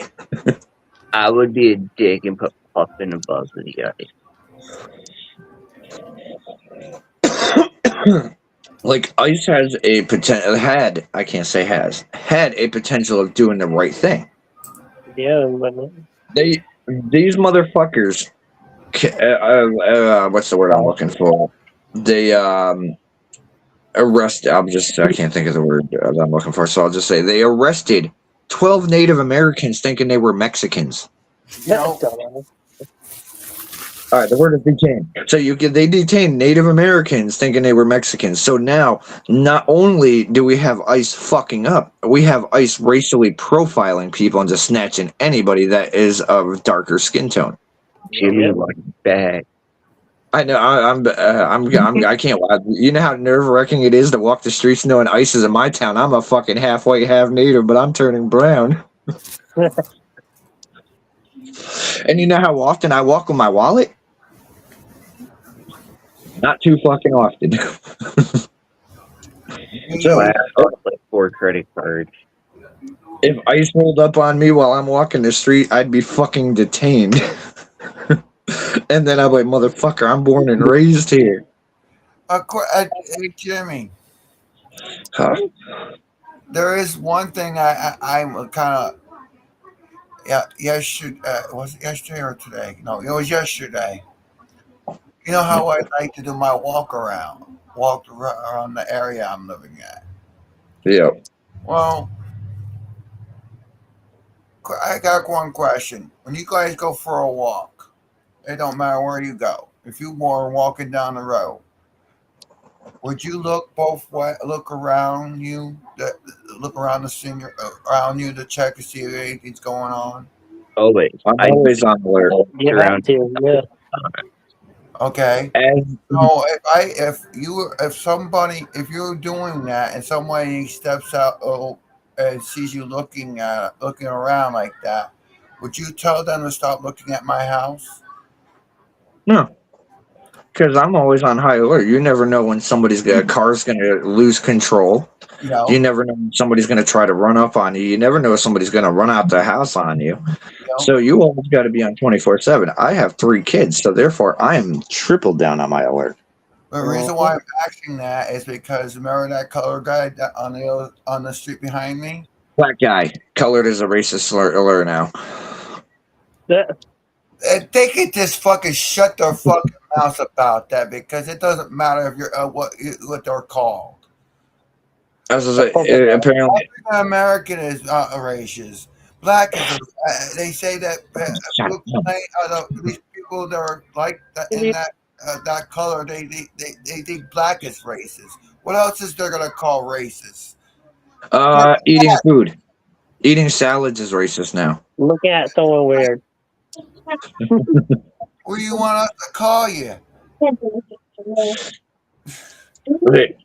S4: I would be a dick and put Puffin above the
S1: ICE. Like, ICE has a potential. Had a potential of doing the right thing.
S5: Yeah, but
S1: these motherfuckers. What's the word I'm looking for? They arrested. I can't think of the word that I'm looking for, so I'll just say they arrested 12 Native Americans thinking they were Mexicans. All right, the word is detain. So they detained Native Americans thinking they were Mexicans. So now, not only do we have ICE fucking up, we have ICE racially profiling people and just snatching anybody that is of darker skin tone.
S4: Jimmy like bad.
S1: I know. I can't. You know how nerve-wracking it is to walk the streets knowing ICE is in my town. I'm a fucking half white, half Native, but I'm turning brown. And you know how often I walk with my wallet? Not too fucking often. So
S4: I have like 4 credit cards.
S1: if ice rolled up on me while I'm walking the street, I'd be fucking detained. And then I'm like, motherfucker, I'm born and raised here.
S2: Hey, Jimmy,
S1: Huh?
S2: there is one thing I'm kind of yesterday. Was it yesterday or today? No, it was yesterday. You know how I like to do my walk around the area I'm living at.
S1: Yeah.
S2: Well, I got one question. When you guys go for a walk, it don't matter where you go. If you were walking down the road, would you look both way, look around you, look around the senior around you to check to see if anything's going on?
S4: Always.
S1: I'm
S4: I
S1: always on alert.
S5: You have
S4: around.
S5: to, yeah.
S2: Okay.
S1: As
S2: So if you're doing that and somebody steps out and sees you looking around like that, would you tell them to stop looking at my house?
S1: no, because I'm always on high alert. You never know when a car's gonna lose control.
S2: You
S1: You
S2: know,
S1: never know when somebody's gonna try to run up on you. You never know if somebody's gonna run out the house on you.
S2: you know.
S1: So you always got to be on 24/7. I have 3 kids, so therefore I am triple down on my alert.
S2: The reason why I'm asking that is because remember that color guy on the street behind me?
S1: Black guy, colored as a racist alert now.
S5: Yeah.
S2: They could just fucking shut their fucking mouths about that because it doesn't matter if you're what they're called.
S1: As I say, apparently,
S2: African American is racist. Black is. They say that
S1: shut up.
S2: these people that are like that in that color, they think black is racist. What else is they're gonna call racist?
S1: Eating food, eating salads is racist now.
S5: Looking at someone weird.
S2: What do you want us to call you?
S1: I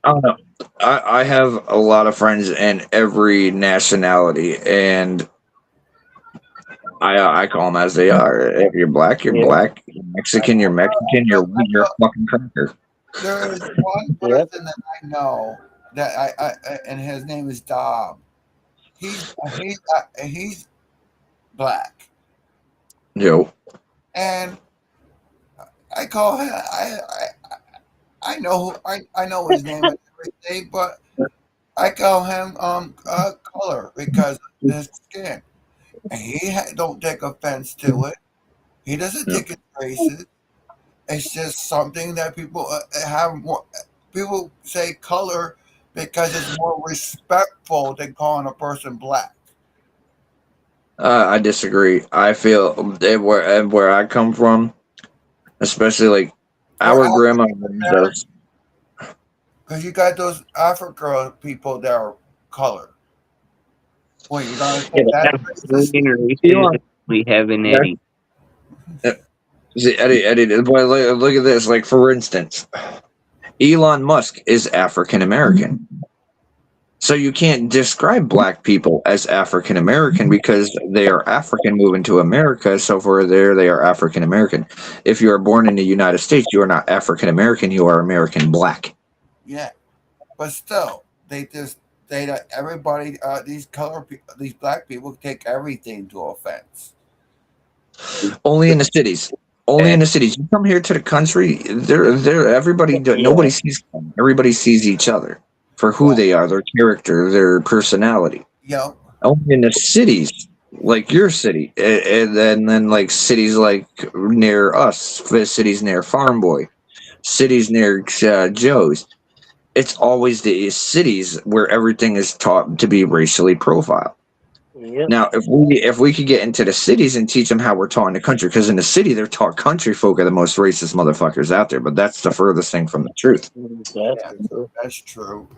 S1: don't know. I have a lot of friends in every nationality, and I call them as they are. If you're black, you're
S5: Yeah.
S1: black. You're Mexican, you're Mexican. You're a fucking cracker.
S2: There is one
S5: Yep.
S2: person that I know that and his name is Dob. He's black,
S1: Yo,
S2: and I call him. I know I know his name and everything, but I call him color because of his skin, and don't take offense to it. He doesn't
S1: Yeah.
S2: think it's racist. It's just something that people have more. People say color because it's more respectful than calling a person black.
S1: I disagree. I feel where I come from, especially like
S2: Or
S1: our grandma raised us.
S2: because you got those Africa people that are color. Wait, you're gonna say that's racist?
S1: Elon,
S4: We have an Eddie.
S1: see, Eddie, boy, look at this. Like for instance, Elon Musk is African American. So you can't describe black people as African American because they are African moving to America. So for there, they are African American. If you are born in the United States, you are not African American. You are American black.
S2: Yeah, but still, everybody these black people take everything to offense.
S1: Only in the cities. Only in the cities. You come here to the country, everybody, nobody sees them. Everybody sees each other for who they are, their character, their personality.
S2: Yeah,
S1: Only in the cities, like your city, and then like cities like near us, cities near Farm Boy, cities near Joe's. It's always the cities where everything is taught to be racially profiled.
S5: Yep.
S1: Now, if we could get into the cities and teach them how we're taught in the country, because in the city they're taught country folk are the most racist motherfuckers out there, but that's the furthest thing from the truth.
S2: that's true.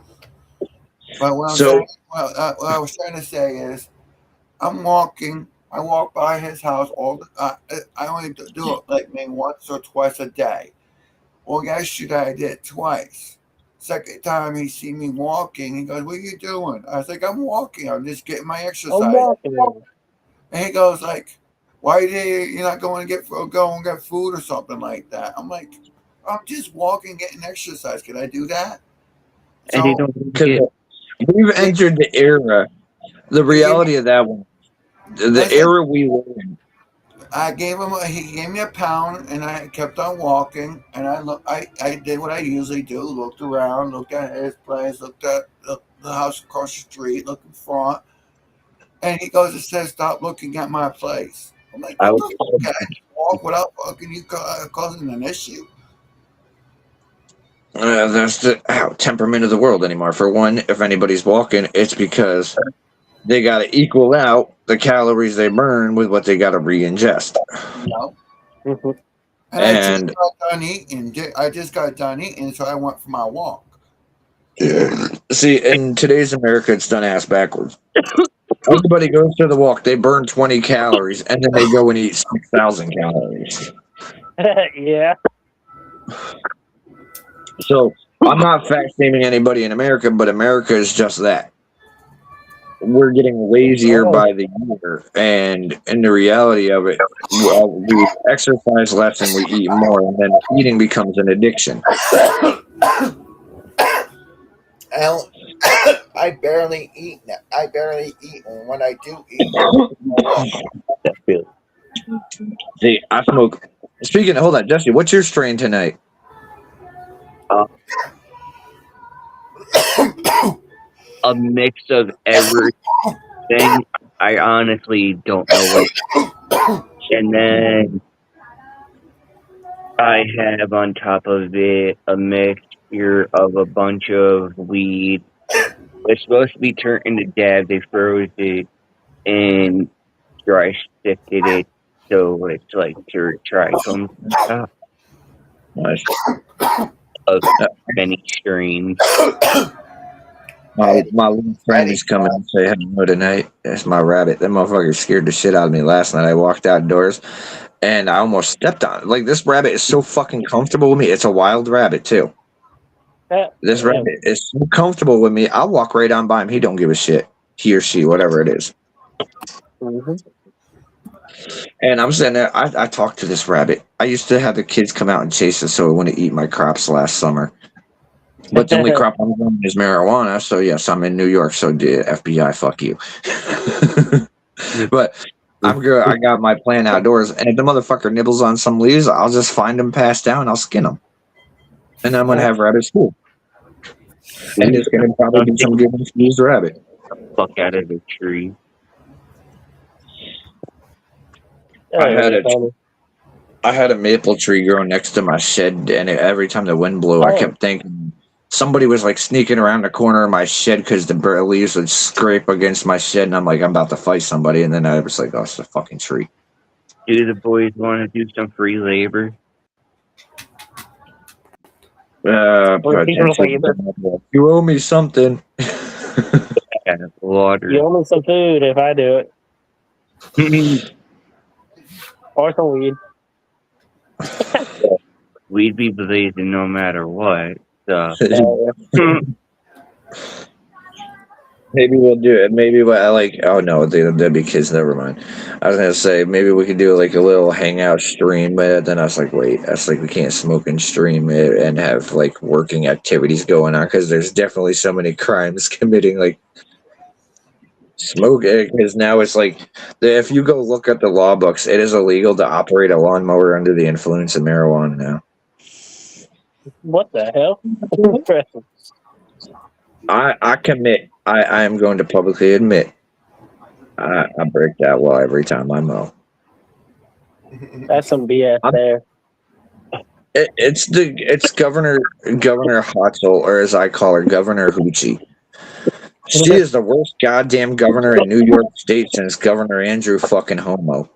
S2: But what I was trying to say is, I'm walking. I walk by his house I only do it like maybe once or twice a day. Well, yesterday I did it twice. Second time he see me walking, he goes, "What are you doing?" I was like, "I'm walking. I'm just getting my
S5: I'm
S2: exercise."
S5: walking.
S2: And he goes like, Why you're not going to go and get food or something like that? I'm like, I'm just walking, getting exercise. Can I do that?
S4: And they
S2: So
S4: don't get.
S1: We've entered the era. The reality of that one, the
S2: listen,
S1: era we were in.
S2: I gave him. He gave me a pound, and I kept on walking. And I did what I usually do: looked around, looked at his place, looked at the house across the street, looked in front. And he goes and says, "Stop looking at my place." I'm like,
S4: I
S2: "What
S4: was
S2: the fuck? I can walk without fucking you causing an issue."
S1: That's the temperament of the world anymore. For one, if anybody's walking, it's because they got to equal out the calories they burn with what they got to re-ingest.
S2: You know.
S5: Mhm.
S2: And I just
S1: And
S2: got done eating. I just got done eating, so I went for my walk.
S1: see, in today's America, it's done ass backwards. Everybody goes to the walk, they burn 20 calories, and then they go and eat 6,000 calories.
S5: Yeah.
S1: So I'm not fat shaming anybody in America, but America is just that. We're getting lazier by the year, and in the reality of it, we exercise less and we eat more, and then eating becomes an addiction.
S2: I barely eat now. I barely eat, and when I do eat,
S4: that feeling.
S1: See, I smoke. Speaking, hold on, Jesse, what's your strain tonight?
S4: A mix of everything. I honestly don't know what. And then I have on top of it a mixture of a bunch of weed. It's supposed to be turned into dab. They froze it and dry sifted it, so it's like trichomes on top
S1: Nice.
S4: of many strains.
S1: My little friend is coming to say hello tonight. That's my rabbit. That motherfucker scared the shit out of me last night. I walked outdoors and I almost stepped on it. Like, this rabbit is so fucking comfortable with me. It's a wild rabbit, too. This rabbit is so comfortable with me. I'll walk right on by him. He don't give a shit. He or she, whatever it is.
S5: Mhm.
S1: And I'm sitting there. I talked to this rabbit. I used to have the kids come out and chase it so it wouldn't eat my crops last summer. But the only crop I'm growing is marijuana. So, yes, I'm in New York. So, FBI, fuck you. But I'm good. I got my plan outdoors. And if the motherfucker nibbles on some leaves, I'll just find them passed down. I'll skin them. And I'm going to have rabbit school. And there's going to probably be some good infused rabbit.
S4: Fuck out of the tree.
S1: I had a maple tree growing next to my shed, and every time the wind blew, I kept thinking somebody was like sneaking around the corner of my shed because the leaves would scrape against my shed, and I'm like, I'm about to fight somebody, and then I was like, oh, it's a fucking tree.
S4: Do the boys want to do some free labor?
S1: You owe me something.
S4: Water.
S5: You owe me some food if I do it. Or some weed.
S4: We'd be blazing no matter what. So.
S1: Maybe we'll do it. Maybe oh no, that'd be kids. Never mind. I was gonna say maybe we could do like a little hangout stream, but then I was like, wait, that's like we can't smoke and stream it and have like working activities going on because there's definitely so many crimes committing like smoking. Because now it's like if you go look at the law books, it is illegal to operate a lawnmower under the influence of marijuana now.
S5: What the hell?
S1: I commit. I am going to publicly admit I break that law every time I mow.
S5: That's some BS there.
S1: It's Governor Hotzel, or as I call her, Governor Hoochie. She is the worst goddamn governor in New York State since Governor Andrew fucking Homo.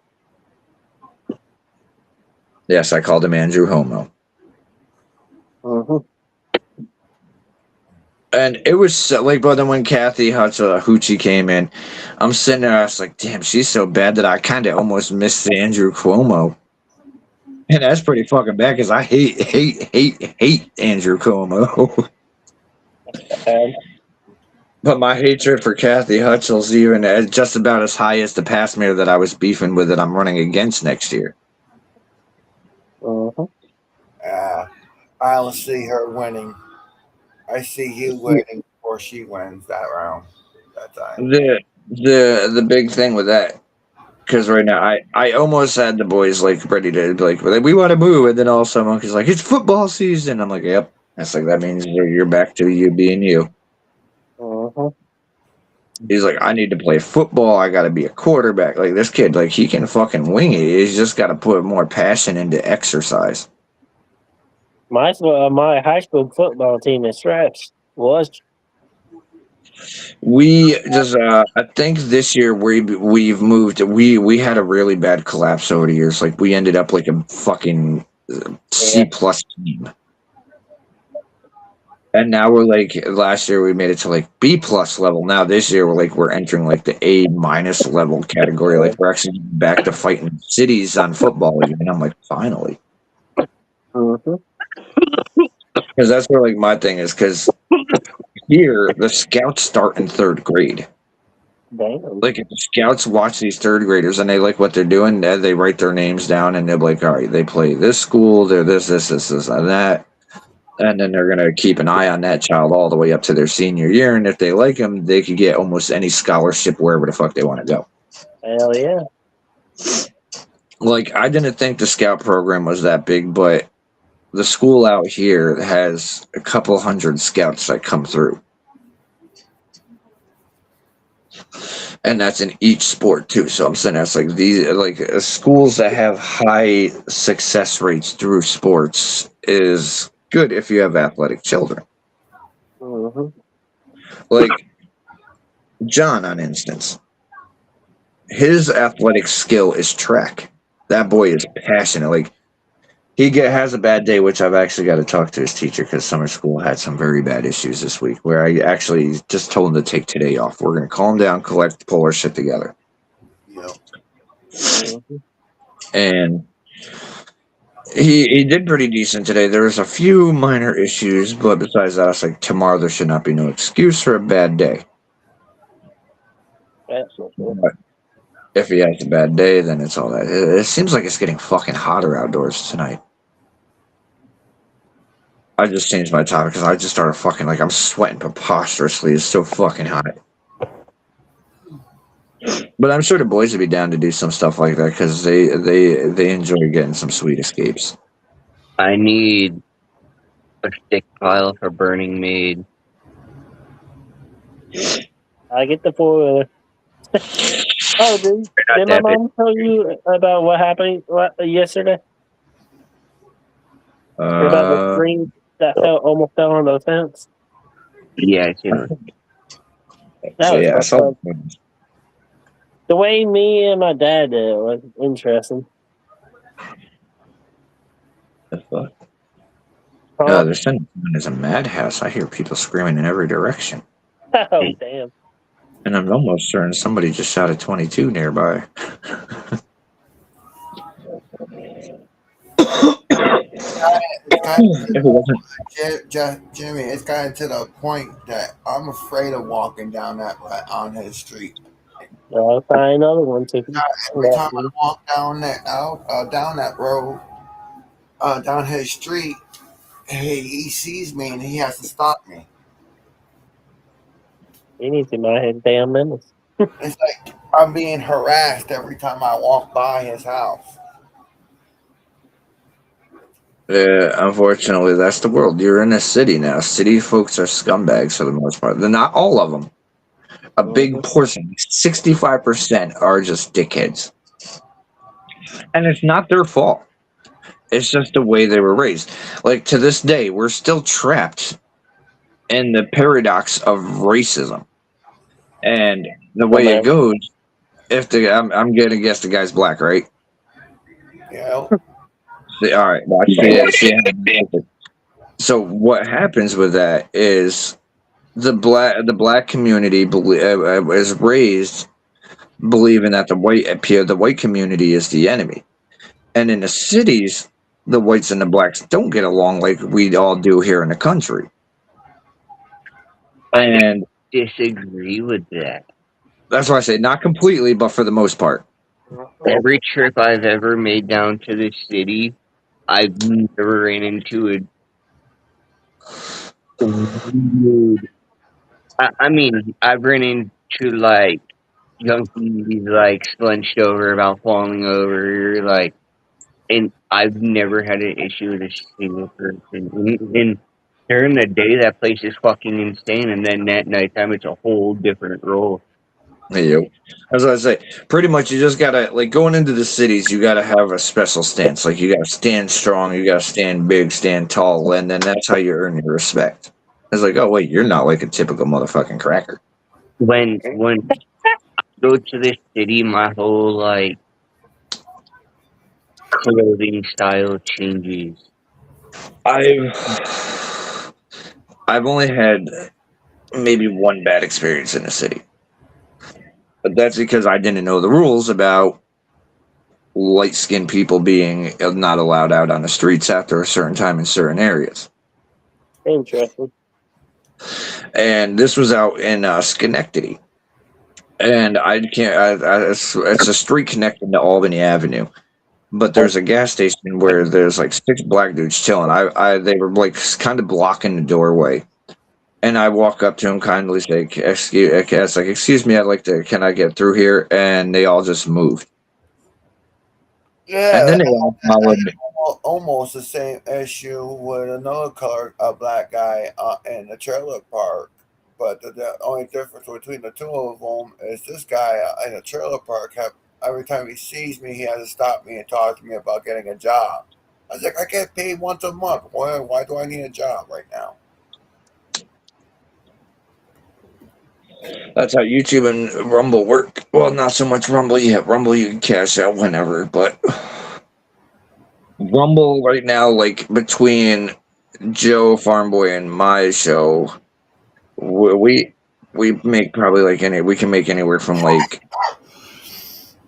S1: Yes, I called him Andrew Homo.
S5: Mm-hmm.
S1: And it was so, like, but then when Kathy Hoochie came in, I'm sitting there, I was like, damn, she's so bad that I kind of almost missed Andrew Cuomo. And that's pretty fucking bad because I hate Andrew Cuomo. But my hatred for Kathy Hutchell's even just about as high as the past mayor that I was beefing with that I'm running against next year.
S5: Uh-huh.
S2: I don't see her winning. I see you winning before she wins that round. That time.
S1: The big thing with that, because right now I almost had the boys like ready to be like we want to move, and then all of a sudden Monkey's like it's football season. I'm like, yep. That's like that means you're back to you being you.
S5: Uh-huh.
S1: He's like, I need to play football. I got to be a quarterback. Like this kid, like he can fucking wing it. He's just got to put more passion into exercise.
S5: My high school football team is trash.
S1: We just, I think this year we've moved. We had a really bad collapse over the years. Like we ended up like a fucking C plus team, and now we're like last year we made it to like B plus level. Now this year we're entering like the A minus level category. Like we're actually back to fighting cities on football again. I'm like, finally.
S5: Mm-hmm.
S1: Because that's where like my thing is. Because here the scouts start in third grade.
S5: Damn.
S1: Like if the scouts watch these third graders and they like what they're doing, they write their names down and they're like, all right, they play this school, they're this, and that, and then they're gonna keep an eye on that child all the way up to their senior year. And if they like them, they could get almost any scholarship wherever the fuck they want to go.
S5: Hell yeah.
S1: Like I didn't think the scout program was that big, but the school out here has a couple hundred scouts that come through. And that's in each sport too. So I'm saying that's like these schools that have high success rates through sports is good if you have athletic children.
S5: Mm-hmm.
S1: Like John, on instance, his athletic skill is track. That boy is passionate. Like has a bad day, which I've actually got to talk to his teacher because summer school had some very bad issues this week. Where I actually just told him to take today off. We're gonna calm down, pull our shit together.
S2: Yep.
S5: Mm-hmm.
S1: And he did pretty decent today. There was a few minor issues, but besides that, I was like, tomorrow there should not be no excuse for a bad day.
S5: That's not cool.
S1: But if he has a bad day, then it's all that. It seems like it's getting fucking hotter outdoors tonight. I just changed my topic because I just started fucking like I'm sweating preposterously. It's so fucking hot. But I'm sure the boys would be down to do some stuff like that because they enjoy getting some sweet escapes.
S4: I need a stick pile for Burning Maid.
S5: I get the 4-wheeler. Oh, did my mom tell you about what happened yesterday? About the screen that almost fell on the fence?
S4: Yeah, I see.
S1: So yeah, I saw.
S5: The way me and my dad did it was interesting.
S1: The fuck? Oh, they're sending someone as a madhouse. I hear people screaming in every direction.
S5: Oh, damn.
S1: And I'm almost certain somebody just shot a 22 nearby.
S2: Jimmy, it's gotten to the point that I'm afraid of walking down that on his street.
S5: I'll find another one too.
S2: Every time I walk down that road, down his street, he sees me and he has to stop me.
S5: He needs to mind his damn business.
S2: It's like I'm being harassed every time I walk by his house.
S1: Unfortunately, that's the world. You're in a city now. City folks are scumbags for the most part. They're not all of them. A big portion, 65%, are just dickheads. And it's not their fault. It's just the way they were raised. Like, to this day, we're still trapped in the paradox of racism. And the way it goes, I'm going to guess the guy's black, right?
S2: Yeah.
S1: All right, watch. So what happens with that is the black community is raised believing that the white community is the enemy, and in the cities, the whites and the blacks don't get along like we all do here in the country. And
S4: disagree with that.
S1: That's why I say not completely, but for the most part.
S4: Every trip I've ever made down to the city, I've never ran into a weird. I mean, I've run into like junkies like slunched over about falling over, like, and I've never had an issue with a single person. And during the day, that place is fucking insane, and then at nighttime, it's a whole different role.
S1: Yeah. As I say, pretty much you just gotta like going into the cities. You gotta have a special stance. Like you gotta stand strong. You gotta stand big, stand tall, and then that's how you earn your respect. It's like, oh wait, you're not like a typical motherfucking cracker.
S4: When I go to this city, my whole like clothing style changes.
S1: I've only had maybe one bad experience in the city, but that's because I didn't know the rules about light skinned people being not allowed out on the streets after a certain time in certain areas.
S5: Interesting.
S1: And this was out in Schenectady. And I can't, it's a street connecting to Albany Avenue. But there's a gas station where there's like six black dudes chilling. They were like kind of blocking the doorway. And I walk up to him kindly, say, excuse me, I'd like to, can I get through here? And they all just moved. And
S2: Yeah,
S1: then they all followed me.
S2: almost the same issue with another color, a black guy in the trailer park. But the only difference between the two of them is this guy in the trailer park have every time he sees me, he has to stop me and talk to me about getting a job. I was like, I get paid once a month. Why do I need a job right now?
S1: That's how YouTube and Rumble work. Well, not so much Rumble yet. Rumble you can cash out whenever, but Rumble right now, like between Joe Farmboy and my show, we make probably like we can make anywhere from like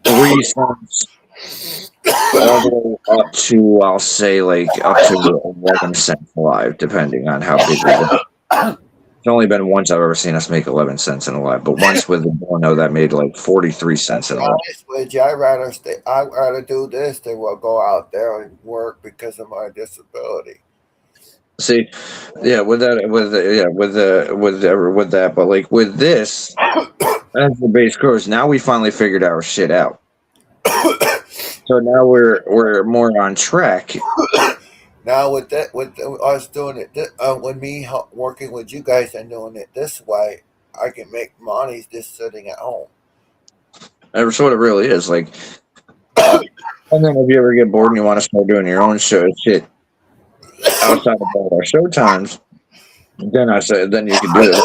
S1: 3 cents all the way up to I'll say like up to 11 cents live, depending on how big we go. It's only been once I've ever seen us make 11 cents in a live, but once with the Bono that made like 43 cents in a live.
S2: Honest with you, I'd rather do this than go out there and work because of my disability.
S1: See, yeah, with that, with that, but like with this, as the base grows, now we finally figured our shit out. So now we're more on track.
S2: Now with us doing it, with me working with you guys and doing it this way, I can make money just sitting at home.
S1: That's what it really is. Like, and then if you ever get bored and you want to start doing your own show shit outside of all our show times, then I said then you can do it.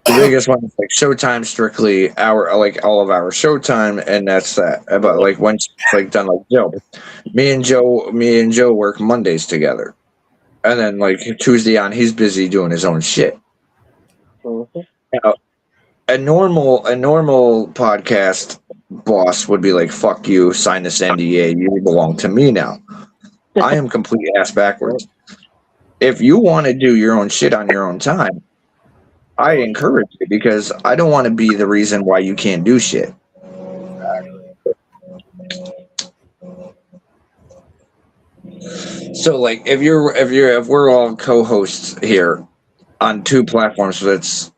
S1: The biggest one is like Showtime, strictly like all of our Showtime, and that's that. But like once it's like done, like Joe, me and Joe work Mondays together, and then like Tuesday on, he's busy doing his own shit.
S5: Mm-hmm.
S1: Now, a normal podcast boss would be like, "Fuck you, sign this NDA. You belong to me now." I am complete ass backwards. If you want to do your own shit on your own time, I encourage it because I don't want to be the reason why you can't do shit. So like if we're all co-hosts here on 2 platforms, so that's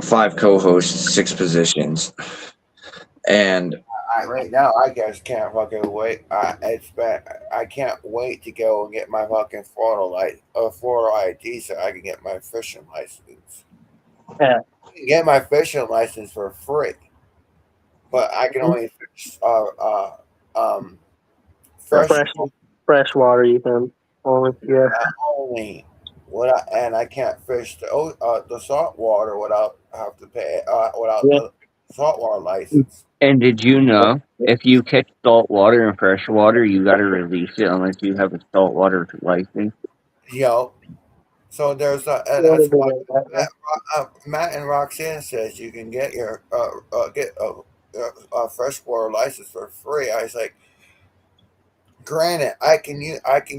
S1: 5 co-hosts, 6 positions. And
S2: Right now, I guess can't fucking wait. I can't wait to go and get my fucking Florida ID so I can get my fishing license.
S5: Yeah.
S2: I can get my fishing license for free, but I can only fish
S5: Fresh water you can only, yeah.
S2: only and I can't fish the salt water without have to pay without the saltwater license.
S4: And did you know if you catch salt water and fresh water, you got to release it unless you have a saltwater license?
S2: So there's and that's why Matt and Roxanne says you can get your get a freshwater license for free. I was like, granted, I can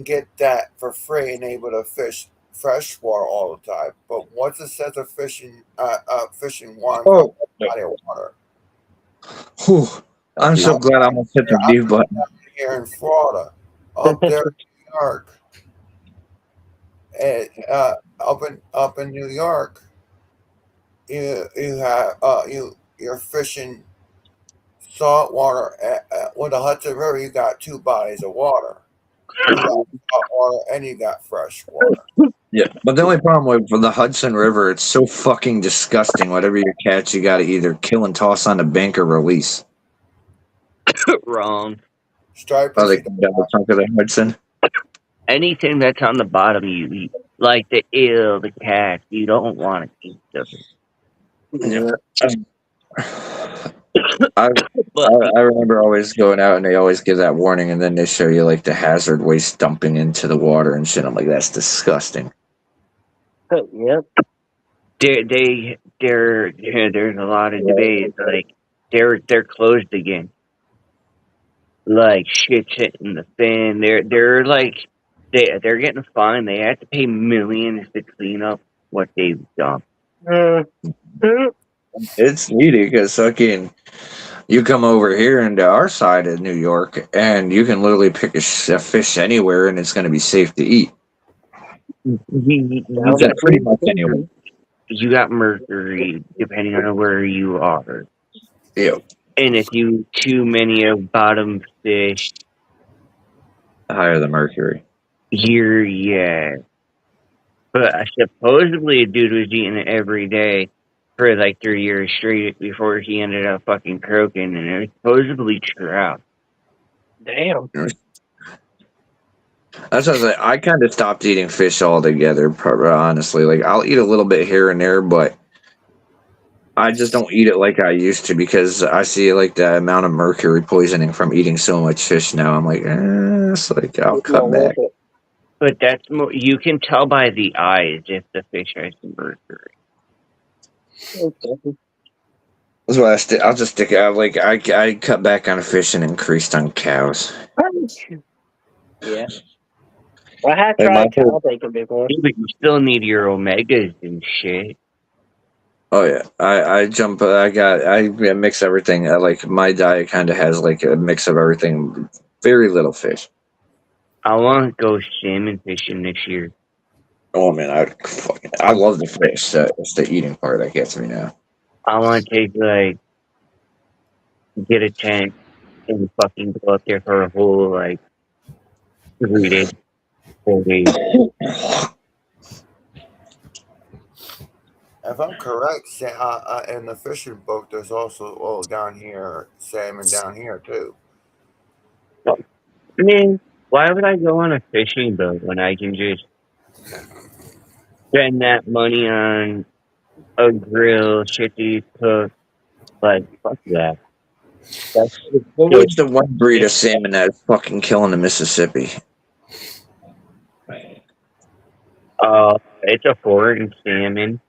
S2: get that for free and able to fish freshwater all the time. But once it says of fishing one
S1: Oh,
S2: body of water,
S1: whew. I'm so glad I'm gonna hit the mute button.
S2: here in Florida, up there in New York, and up in New York, you have you're fishing salt water with the Hudson River. You got two bodies of water. You got salt water and you got fresh water.
S1: Yeah, but the only problem with the Hudson River, it's so fucking disgusting. Whatever you catch, you got to either kill and toss on the bank or release.
S4: Wrong.
S2: Stripers,
S1: Oh, they
S2: you
S1: come down the trunk of the Hudson.
S4: Anything that's on the bottom, you eat. Like the eel, the cat, you don't want to eat them.
S1: Yeah. I,
S4: But
S1: I remember always going out and they always give that warning, and then they show you like the hazard waste dumping into the water and shit. I'm like, that's disgusting.
S5: Yep.
S4: there's a lot of debate. Like they're closed again. Like shit's hitting the fan. They're like they're getting fined. They have to pay millions to clean up what they've done.
S1: It's needy because fucking you come over here into our side of New York and you can literally pick a fish anywhere and it's going to be safe to eat.
S4: You
S1: got pretty much anywhere.
S4: You got mercury depending on where you are.
S1: Yeah.
S4: And if you too many of bottom fish,
S1: Higher the mercury.
S4: yeah. But supposedly a dude was eating it every day for like 3 years straight before he ended up fucking croaking, and it was supposedly trout.
S5: Damn.
S1: That's what I was like. I kind of stopped eating fish altogether, honestly. Like, I'll eat a little bit here and there, but I just don't eat it like I used to because I see like the amount of mercury poisoning from eating so much fish now. I'm like, it's like I'll cut back.
S4: But that's more. You can tell by the eyes if the fish has mercury.
S1: That's why I'll just stick out. Like I cut back on fish and increased on cows.
S5: Yeah. Well, I have
S1: Hey,
S5: tried cow bacon before.
S4: But you still need your omegas and shit.
S1: Oh yeah, I jump. I mix everything. Like my diet kind of has like a mix of everything. Very little fish.
S4: I want to go salmon fishing this year.
S1: Oh man, I love the fish. It's the eating part that gets me now.
S4: I want to take get a tent and fucking go up there for a whole 3 days, 4 days.
S2: If I'm correct, in the fishing boat, there's also down here salmon down here too.
S4: I mean, why would I go on a fishing boat when I can just spend that money on a grill, shit that you cook? Like, fuck that.
S1: What's the one breed of salmon that's fucking killing the Mississippi?
S4: It's a foreign salmon.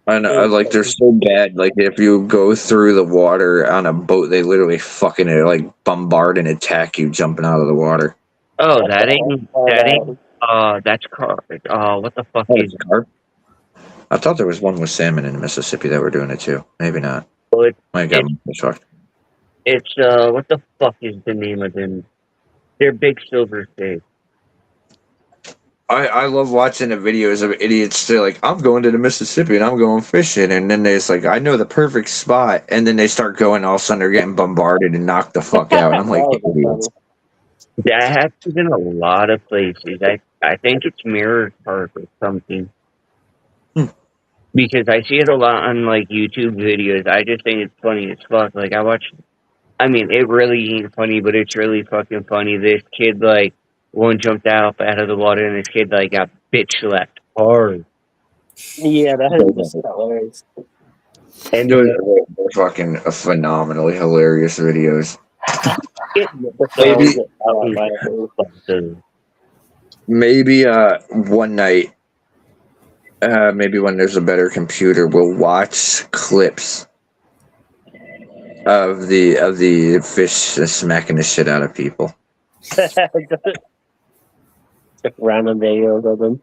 S1: I know, like they're so bad. Like if you go through the water on a boat, they literally fucking like bombard and attack you jumping out of the water.
S4: Oh, that's carp. What the fuck is
S1: carp? I thought there was one with salmon in Mississippi that were doing it too. Maybe not.
S4: Well,
S1: My God,
S4: it's what the fuck is the name of them? They're big silver fish.
S1: I love watching the videos of idiots. They're like, I'm going to the Mississippi and I'm going fishing, and then they're like, I know the perfect spot, and then they start going. All of a sudden, they're getting bombarded and knocked the fuck out. And I'm like, idiots.
S4: That happens in a lot of places. I think it's Mirror Park or something. Because I see it a lot on YouTube videos. I just think it's funny as fuck. It really ain't funny, but it's really fucking funny. This kid one jumped out of the water, and this kid got bitch slapped hard.
S5: Yeah, that is hilarious.
S1: And those are fucking phenomenally hilarious videos. Maybe one night, maybe when there's a better computer, we'll watch clips of the fish smacking the shit out of people.
S5: Random videos of them.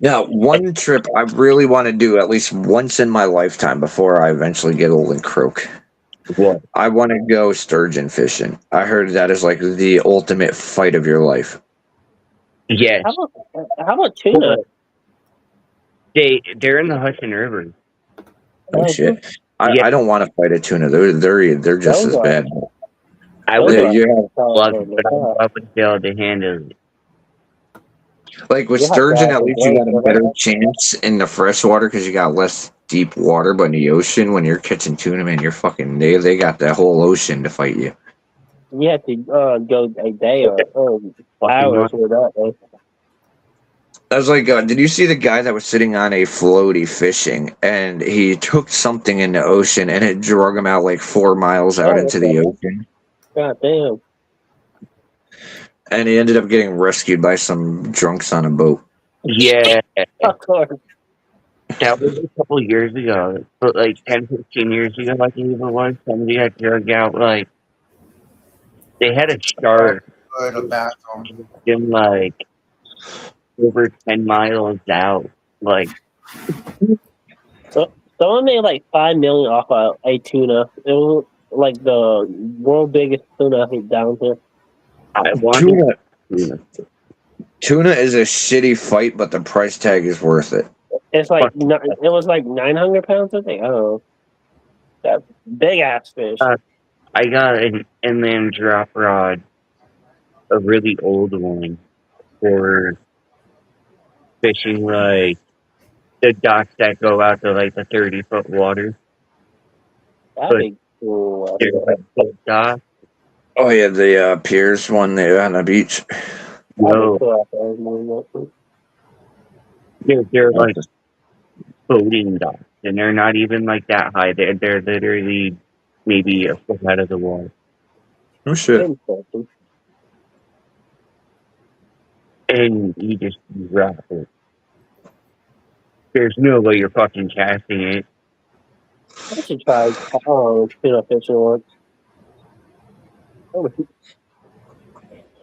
S1: Now, one trip I really want to do at least once in my lifetime before I eventually get old and croak.
S4: What?
S1: I want to go sturgeon fishing. I heard that is like the ultimate fight of your life.
S4: Yes.
S5: How about tuna?
S4: They're in the Hudson River.
S1: Oh
S5: Mhm.
S1: shit!
S4: Yeah.
S1: I don't want to fight a tuna. They're just
S5: Those
S1: as
S5: are-
S1: bad.
S4: I
S5: those
S4: would
S5: are-
S1: You
S4: love
S5: oh,
S4: it, but I don't know if I would be able to handle it.
S1: have like with
S5: You have to
S1: sturgeon,
S5: have
S1: at
S5: a
S1: least you got a
S5: blanket.
S1: better chance in the fresh water because you got less deep water. But in the ocean, when you're catching tuna, man, you're fucking they got the whole ocean to fight you.
S5: You have to go a day or
S4: Fucking
S5: hours
S4: much.
S5: with that.
S1: I was like, did you see the guy that was sitting on a floaty fishing, and he took something in the ocean, and it drug him out like 4 miles out into the ocean,
S5: God damn.
S1: and he ended up getting rescued by some drunks on a boat.
S4: Yeah,
S5: Of course.
S4: that was a couple years ago. But like 10, 15 years ago, I believe it was. Somebody got dragged out. Like, they had a shark
S2: Go to the bathroom.
S4: in like over 10 miles out. Like,
S5: So someone made like $5 million off a tuna. It was like the world biggest tuna down here.
S4: I wanted
S1: Tuna, tuna is a shitty fight, but the price tag is worth it.
S5: It's like it was like 900 pounds. I think. I don't know. That big ass fish.
S4: I got an inland drop rod, a really old one, for fishing like the docks that go out to like the 30-foot water.
S5: That'd be cool.
S4: There's like big docks.
S1: Oh yeah, the piers one there on the beach.
S5: That'd be
S4: No,
S5: cool.
S4: they're like floating docks, and they're not even like that high. They're literally maybe a foot out of the water,
S1: Oh shit!
S5: Interesting.
S4: and you just drop it. There's no way you're fucking casting it.
S5: I should try tuna fishing once.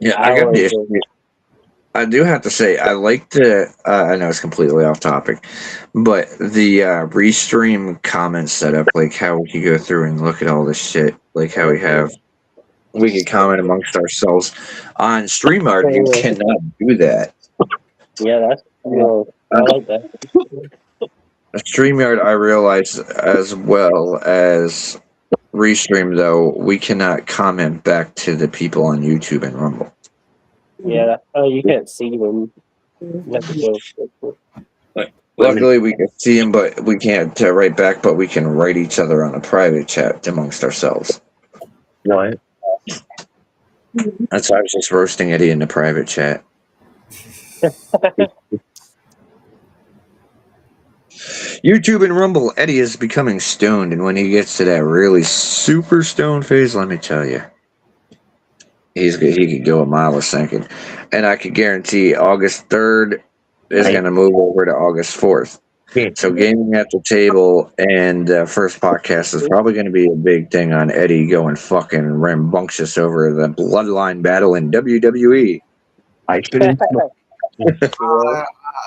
S1: Yeah, I got the issue. I do have to say, I like the. I know it's completely off topic, but the restream comment setup, like how we could go through and look at all this shit, like how we could comment amongst ourselves. On StreamYard, you cannot do that.
S5: Yeah, that's I like that.
S1: StreamYard, I realize as well as Restream, though, we cannot comment back to the people on YouTube and Rumble.
S5: Yeah, you can't see them. You have to go.
S1: Luckily, we can see them, but we can't write back. But we can write each other on a private chat amongst ourselves.
S4: What?
S1: That's why I was just roasting Eddie in the private chat. YouTube and Rumble, Eddie is becoming stoned, and when he gets to that really super stoned phase, let me tell you, he could go a mile a second, and I could guarantee August 3rd is going to move over to August 4th. So gaming at the table and first podcast is probably going to be a big thing on Eddie going fucking rambunctious over the bloodline battle in WWE.
S4: I shouldn't.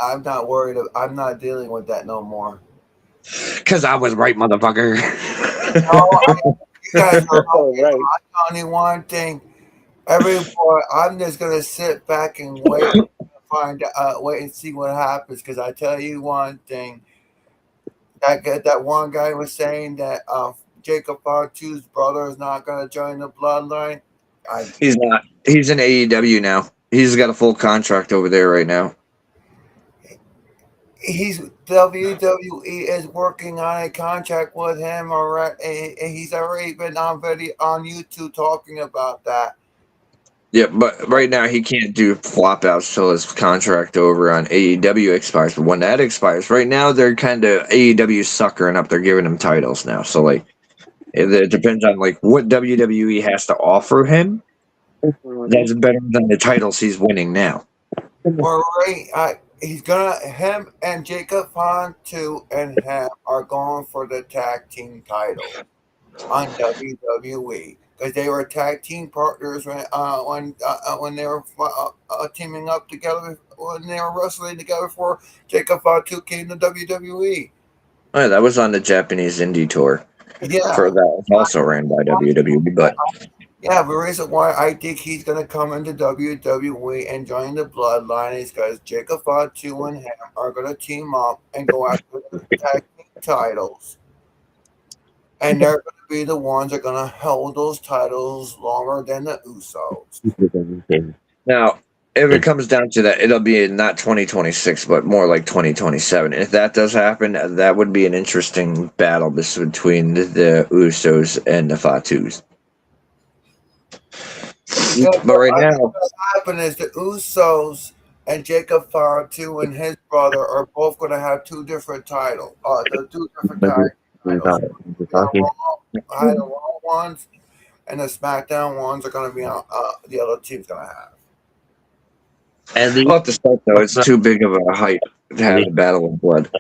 S2: I'm not worried. I'm not dealing with that no more.
S1: Because I was right, motherfucker.
S2: No, you guys are
S5: Right.
S2: I'm telling you one thing. Everyone, I'm just gonna sit back and wait, wait and see what happens. Because I tell you one thing. That one guy was saying that Jacob Fatu's brother is not gonna join the bloodline.
S1: He's not. He's in AEW now. He's got a full contract over there right now.
S2: He's WWE is working on a contract with him already. He's already been on video on YouTube talking about that.
S1: Yeah, but right now he can't do flop outs till his contract over on AEW expires. But when that expires, right now they're kind of AEW suckering up. They're giving him titles now. So like, it depends on like what WWE has to offer him. That's better than the titles he's winning now.
S2: Well, right, he's gonna him and Jacob Fatu and him are going for the tag team title on WWE. because they were tag team partners when they were teaming up together when they were wrestling together before Jacob Fatu came to WWE.
S1: Oh, yeah, that was on the Japanese indie tour.
S2: Yeah,
S1: For that was also ran by WWE, but
S2: yeah. The reason why I think he's gonna come into WWE and join the Bloodline is because Jacob Fatu and him are gonna team up and go after the tag team titles, and they're gonna be the ones that are gonna hold those titles longer than the Usos.
S1: now if it comes down to that, it'll be not 2026, but more like 2027. If that does happen, that would be an interesting battle between the Usos and the Fatus.
S2: Yeah,
S1: But right
S2: I think
S1: now,
S2: what's happen is the Usos and Jacob Fatu and his brother are both going to have two different titles. The two different titles. The Raw ones and the SmackDown ones are going to be on the other team's going to have.
S4: At least,
S1: off the start though, it's too big of a hype to have the Battle of Blood.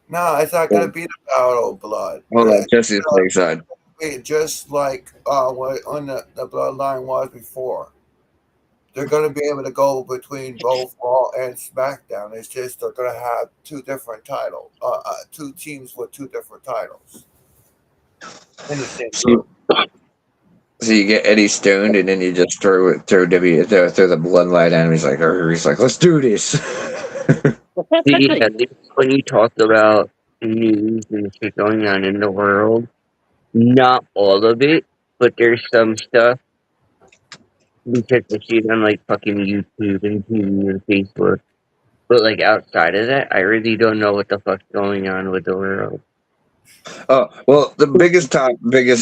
S2: No, it's not going to be the Battle of Blood.
S1: Hold on, Jesse's side.
S2: Just like what on the Bloodline was before. They're going to be able to go between both Raw and SmackDown. It's just they're going to have two different titles, two teams with two different titles. In the same group.
S1: So you get Eddie stoned, and then you just throw the Bloodline at him. He's like, let's do this.
S4: See, at least when you talk about news and shit going on in the world, not all of it, but there's some stuff because I see it on like fucking YouTube and TV and Facebook. But like outside of that, I really don't know what the fuck's going on with the world.
S1: Oh well, the biggest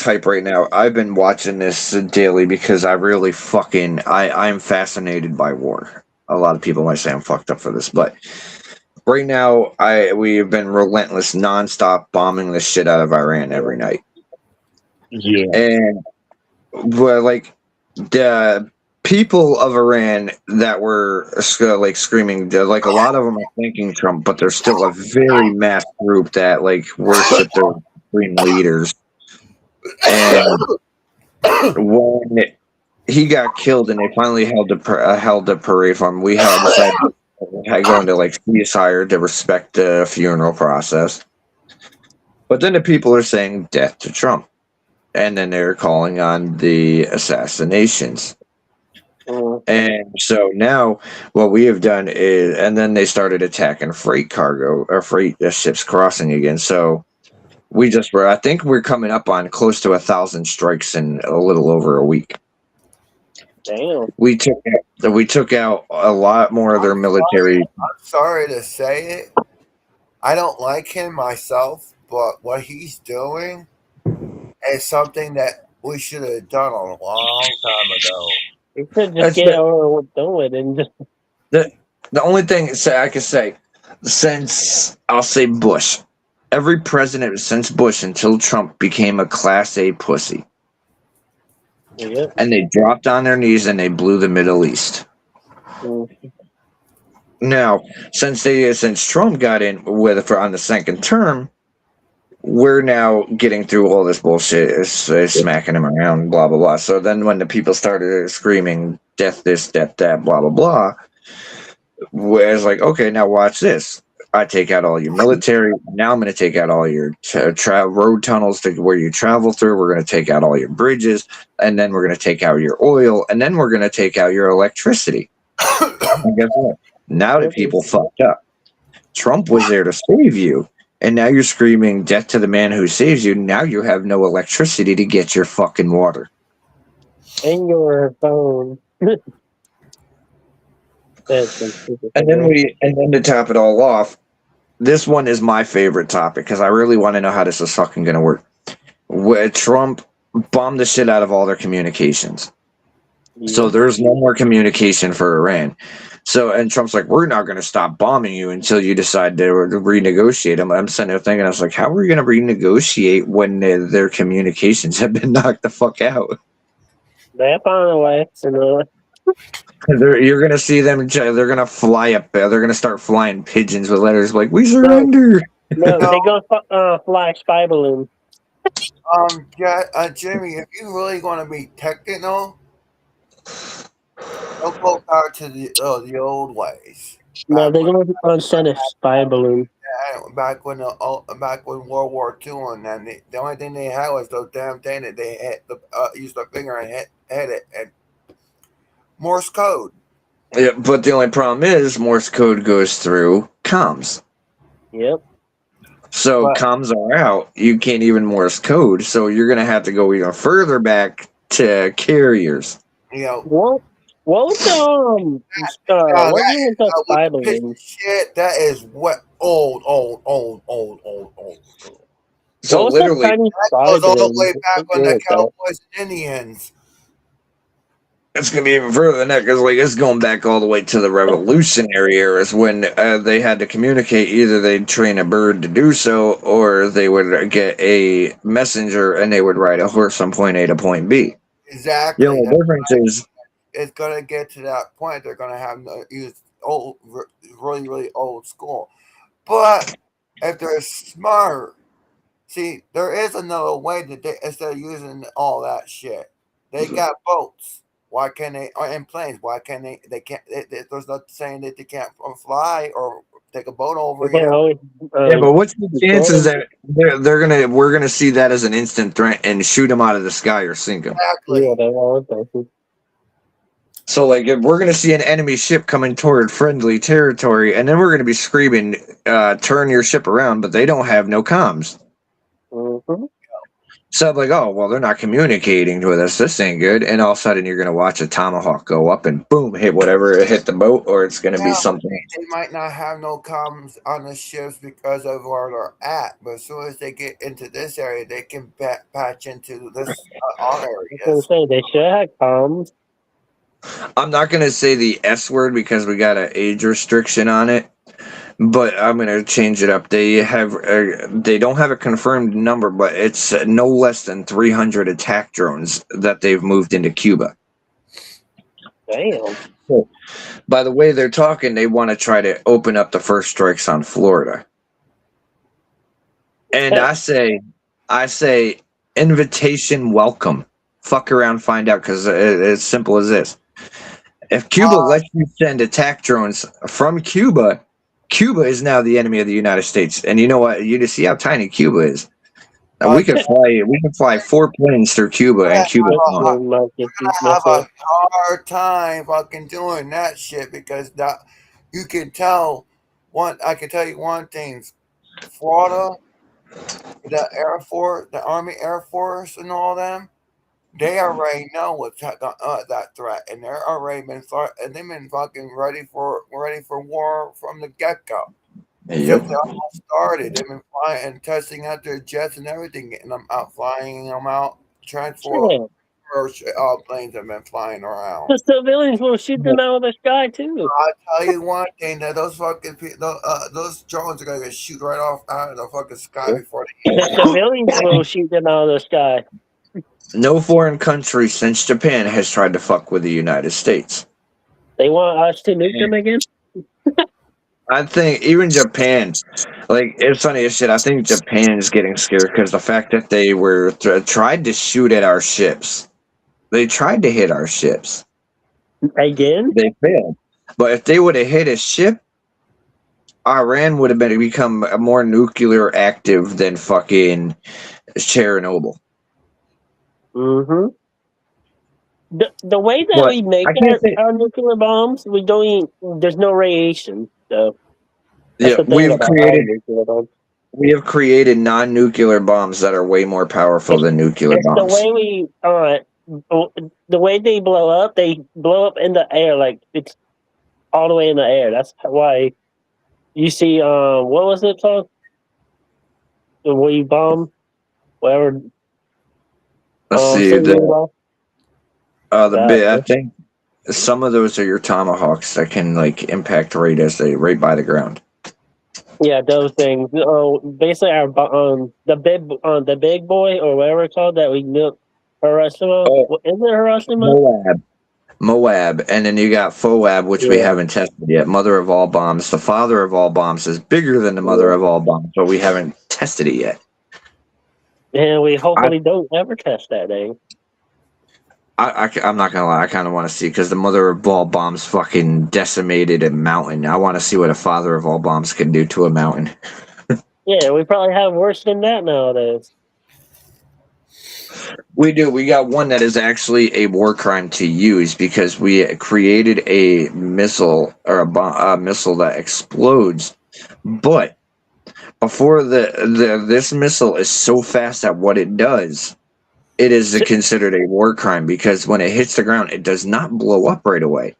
S1: hype right now. I've been watching this daily because I'm fascinated by war. A lot of people might say I'm fucked up for this, but right now we have been relentless, nonstop bombing the shit out of Iran every night.
S4: Yeah,
S1: And like the people of Iran that were like screaming, like a lot of them are thanking Trump, but there's still a very mass group that like worship their supreme leaders. And when he got killed, and they finally held a parade for him, we had decided to go into like ceasefire to respect the funeral process. But then the people are saying death to Trump, and then they're calling on the assassinations. And so now what we have done is, and then they started attacking freight ships crossing again. So I think we're coming up on close to 1,000 strikes in a little over a week.
S5: Damn.
S1: We took out a lot more of their military.
S2: I'm sorry to say it. I don't like him myself, but what he's doing is something that we should have done a long time ago.
S5: You could just get over done with and just.
S1: The only thing I can say, since I'll say Bush, every president since Bush until Trump became a Class A pussy.
S5: Yeah.
S1: And they dropped on their knees and they blew the Middle East. Now, since Trump got in on the second term, we're now getting through all this bullshit, smacking him around, blah blah blah. So then, when the people started screaming "death this, death that," blah blah blah, it's like, okay, now watch this. I take out all your military. Now I'm going to take out all your road tunnels to where you travel through. We're going to take out all your bridges, and then we're going to take out your oil, and then we're going to take out your electricity. And guess what? Now that people fucked up, Trump was there to save you, and now you're screaming death to the man who saves you. Now you have no electricity to get your fucking water.
S5: And your phone.
S1: And then to top it all off, this one is my favorite topic because I really want to know how this is fucking going to work. Where Trump bombed the shit out of all their communications. So there's no more communication for Iran. So, and Trump's like, we're not going to stop bombing you until you decide to renegotiate them. I'm sitting there thinking, I was like, how are we going to renegotiate when their communications have been knocked the fuck out?
S5: They found a way.
S1: You're going to see them, they're going to fly up there. They're going to start flying pigeons with letters like, we surrender.
S5: No, they're going to fly spy balloon.
S2: Jimmy, if you really want to be technical, don't go back to the old ways.
S5: No,
S2: Back
S5: they're
S2: when
S5: going to send a spy balloon.
S2: back when World War II, and then the only thing they had was those damn thing that they hit used their finger and hit it and Morse code.
S1: Yeah, but the only problem is Morse code goes through comms.
S5: Yep.
S1: So
S5: But
S1: comms are out. You can't even Morse code. So you're going to have to go even further back to carriers.
S2: You know,
S5: what was what
S2: that
S5: even the
S2: with
S5: spy
S2: the piece
S5: balloon?
S2: of shit. That is what old.
S1: So
S5: What was that
S1: literally,
S5: tiny
S2: That
S5: spy
S2: goes all the
S5: balloon?
S2: way back
S5: What's
S2: on
S5: wrong
S2: the
S5: with that?
S2: Cowboys and Indians.
S1: it's going to be even further than that because like it's going back all the way to the Revolutionary eras when they had to communicate. Either they'd train a bird to do so, or they would get a messenger and they would ride a horse from point A to point B. The
S2: Exactly.
S1: only
S2: That's
S1: difference is,
S2: it's gonna get to that point. They're gonna have to use really old school. But if they're smart, see, there is another way that they instead of using all that shit, they got boats. Why can't they? Or in planes? Why can't they? They can't. There's not saying that they can't fly or take a boat
S5: We
S2: over
S5: can
S2: here.
S5: always
S1: yeah, but what's the
S5: control
S1: chances
S5: them.
S1: that we're gonna see that as an instant threat and shoot them out of the sky or sink them?
S5: Yeah,
S2: Exactly.
S5: they always do.
S1: So, like, if we're gonna see an enemy ship coming toward friendly territory, and then we're gonna be screaming, "Turn your ship around!" But they don't have no comms.
S5: Mm-hmm.
S1: So, I'm like, oh well, they're not communicating with us. This ain't good. And all of a sudden, you're gonna watch a tomahawk go up and boom, hit whatever it hit the boat, or it's gonna be
S2: Yeah, but
S1: something.
S2: they might not have no comms on the ships because of where they're at. But as soon as they get into this area, they can patch into this our
S5: I was gonna
S2: areas.
S5: say they should have comms.
S1: I'm not gonna say the S word because we got an age restriction on it. But I'm gonna change it up. They don't have a confirmed number, but it's no less than 300 attack drones that they've moved into Cuba.
S5: Damn.
S1: By the way they're talking, they want to try to open up the first strikes on Florida. And I say, invitation welcome. Fuck around, find out, because it's as simple as this. If Cuba
S2: Uh,
S1: lets you send attack drones from Cuba, Cuba is now the enemy of the United States. And you know what? You just see how tiny Cuba is.
S2: uh,
S1: We can fly 4 planes through Cuba, and Cuba's
S5: That's
S1: gone.
S5: when Marcus is
S2: have
S5: messed
S2: a
S5: up.
S2: hard time fucking doing that shit because that you can tell one. I can tell you one thing: Florida, the Air Force, the Army Air Force, and all them. They already know what's that threat, and they're already been and they've been fucking ready for war from the get go. Since
S1: Yep.
S2: they all started, they've been flying and testing out their jets and everything, getting them out, flying them out. Transport
S5: Shit.
S2: planes have been flying around.
S5: The civilians will shoot them out of the sky too.
S2: I'll tell you one thing that those fucking those drones are gonna get shoot right off out of the fucking sky before they
S5: The
S2: even.
S5: civilians will shoot them out of the sky.
S1: No foreign country since Japan has tried to fuck with the United States.
S5: They want us to nuke them again?
S1: I think even Japan, like it's funny as shit. I think Japan is getting scared because the fact that they were tried to shoot at our ships. They tried to hit our ships.
S5: Again?
S1: They failed. But if they would have hit a ship, Iran would have become more nuclear active than fucking Chernobyl.
S5: Mm-hmm. The way that
S1: But
S5: we make
S1: I can't say.
S5: our nuclear bombs, we don't there's no radiation. So that's
S1: Yeah,
S5: the thing about our nuclear bombs.
S1: we have created non-nuclear bombs that are way more powerful than nuclear
S5: It's the
S1: bombs.
S5: way the way they blow up in the air, like it's all the way in the air. That's why you see what was it called? The way you bomb whatever
S1: Let's see
S5: submarine bomb?
S1: the
S5: That,
S1: bit. I think some of those are your tomahawks that can like impact right by the ground.
S5: yeah, those things. Basically, the big boy or whatever it's called that we built Hiroshima.
S1: Oh,
S5: Is it Hiroshima?
S1: Moab, and then you got Foab, which we
S5: Yeah.
S1: haven't tested yet. Mother of all bombs. The father of all bombs is bigger than the mother of all bombs, but we haven't tested it yet.
S5: And we hopefully don't ever test that thing.
S1: I'm not gonna lie. I kind of want to see because the mother of all bombs fucking decimated a mountain. I want to see what a father of all bombs can do to a mountain.
S5: Yeah, we probably have worse than that nowadays.
S1: We do. We got one that is actually a war crime to use because we created a missile or a missile that explodes, but before this missile is so fast at what it does, it is considered a war crime because when it hits the ground, it does not blow up right away.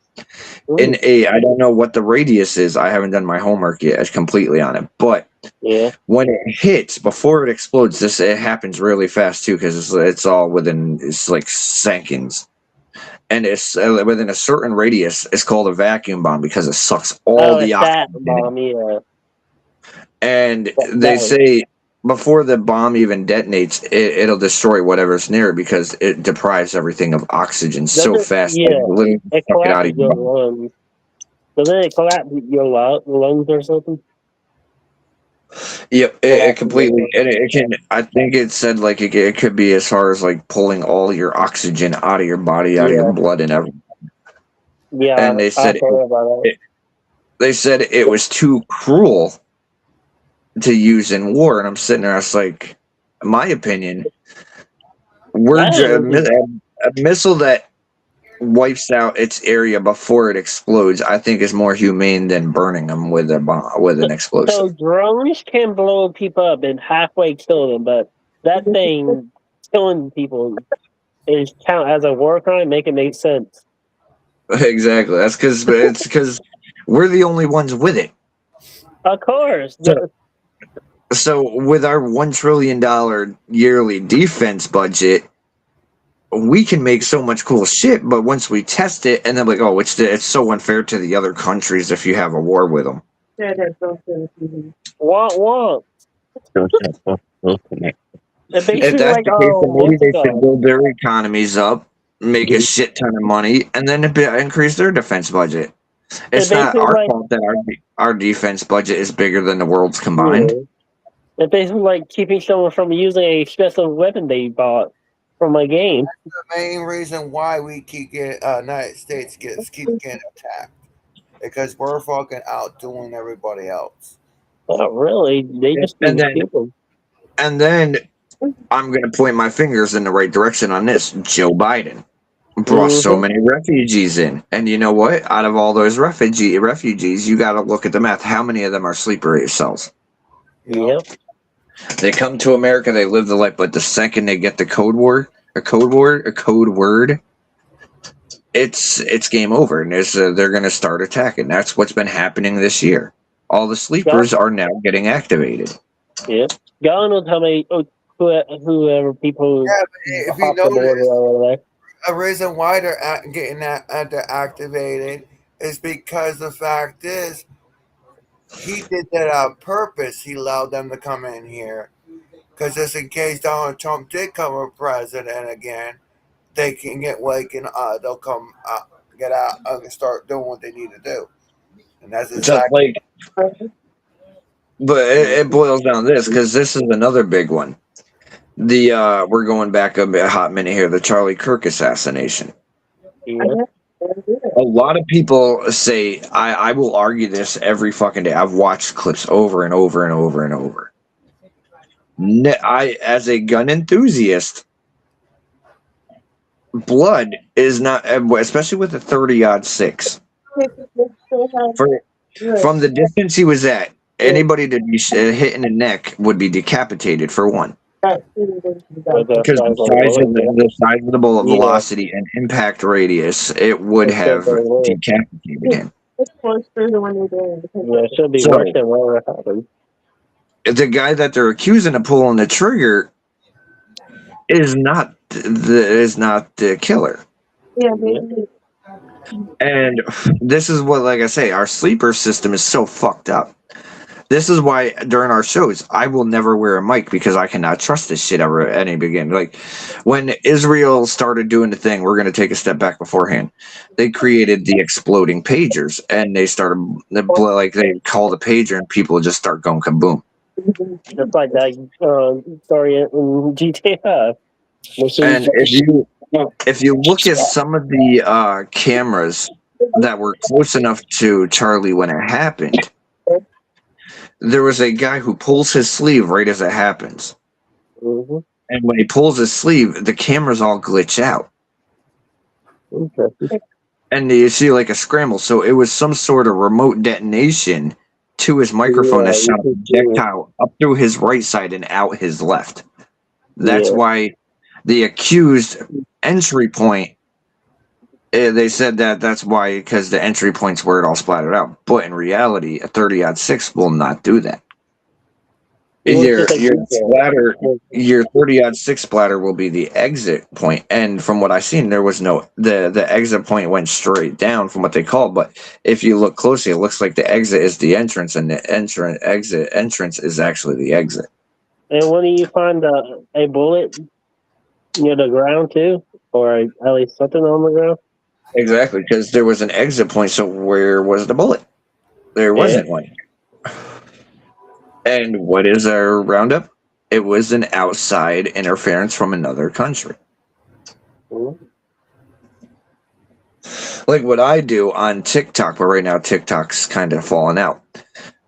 S1: In I don't know what the radius is. I haven't done my homework yet completely on it, but
S5: Yeah.
S1: when it hits before it explodes, it happens really fast too because it's all within it's like seconds, and it's within a certain radius. It's called a vacuum bomb because it sucks all the
S5: it's that
S1: oxygen.
S5: bomb, yeah.
S1: And they say before the bomb even detonates, it'll destroy whatever's near it because it deprives everything of oxygen so fast.
S5: Yeah,
S1: literally
S5: it
S1: suck it out of
S5: collapses your
S1: your body.
S5: lungs. Doesn't it collapse your lungs or something?
S1: Yep, it completely. And it can. I think it said like it could be as far as like pulling all your oxygen out of your body, out of your blood, and everything.
S5: Yeah,
S1: And they said
S5: about
S1: they said it was too cruel to use in war, and I'm sitting there. I was like, in my opinion, a missile that wipes out its area before it explodes, I think is more humane than burning them with a bomb, with an explosive.
S5: So drones can blow people up and halfway kill them, but that thing killing people is count as a war crime. Make it make sense.
S1: Exactly. That's because we're the only ones with it.
S5: Of course.
S1: So with our $1 trillion yearly defense budget, we can make so much cool shit. But once we test it, and then like, oh, it's so unfair to the other countries if you have a war with them.
S5: What?
S1: If that's the case, then maybe they should build their economies up, make a shit ton of money, and then increase their defense budget. It's not our fault that our defense budget is bigger than the world's combined.
S5: Yeah. It's basically like keeping someone from using a special weapon they bought from a game.
S2: That's the main reason why we keep getting United States keep getting attacked because we're fucking outdoing everybody else.
S5: Not really. They just people.
S1: And then I'm going to point my fingers in the right direction on this. Joe Biden brought so many refugees in. And you know what? Out of all those refugees, you got to look at the math. How many of them are sleeper cells?
S5: Yep.
S1: They come to America, they live the life, but the second they get the code word, it's game over. And they're going to start attacking. That's what's been happening this year. All the sleepers are now getting activated.
S5: Yep. God knows how many whoever people.
S2: Yeah, but if you notice, a reason why they're getting activated is because the fact is he did that on purpose. He allowed them to come in here because just in case Donald Trump did come president again, they can get waken. They'll come get out and start doing what they need to do, and that's exactly.
S1: But it boils down to this because this is another big one. We're going back a hot minute here. The Charlie Kirk assassination.
S5: Yeah.
S1: A lot of people say I will argue this every fucking day. I've watched clips over and over and over and over. I, as a gun enthusiast, blood is not, especially with a 30-06. From the distance he was at, anybody to be hit in the neck would be decapitated for one. Because the size of the bullet velocity and impact radius, it would have decapitated him.
S5: Yeah, it should be worse than whatever happened.
S1: The guy that they're accusing of pulling the trigger is not the killer.
S6: Yeah.
S1: And this is what, like I say, our sleeper system is so fucked up. This is why during our shows, I will never wear a mic because I cannot trust this shit ever at any beginning. Like when Israel started doing the thing, we're going to take a step back beforehand. They created the exploding pagers and they started like they call the pager and people just start going kaboom.
S5: Just like that story in GTA.
S1: And if you look at some of the cameras that were close enough to Charlie when it happened, there was a guy who pulls his sleeve right as it happens.
S5: Mm-hmm.
S1: And when he pulls his sleeve, the cameras all glitch out.
S5: Interesting.
S1: And you see like a scramble. So it was some sort of remote detonation to his microphone that shot a projectile up through his right side and out his left. That's why the accused entry point, they said that's why, because the entry point's where it all splattered out. But in reality, a 30-06 will not do that. Your 30-06 splatter will be the exit point, and from what I seen, there was no the exit point went straight down from what they called. But if you look closely, it looks like the exit is the entrance, and the entrance is actually the exit.
S5: And when do you find a bullet near the ground too, or at least something on the ground?
S1: Exactly, because there was an exit point. So where was the bullet? There wasn't one. And what is our roundup? It was an outside interference from another country.
S5: Mm-hmm.
S1: Like what I do on TikTok, but right now TikTok's kind of falling out.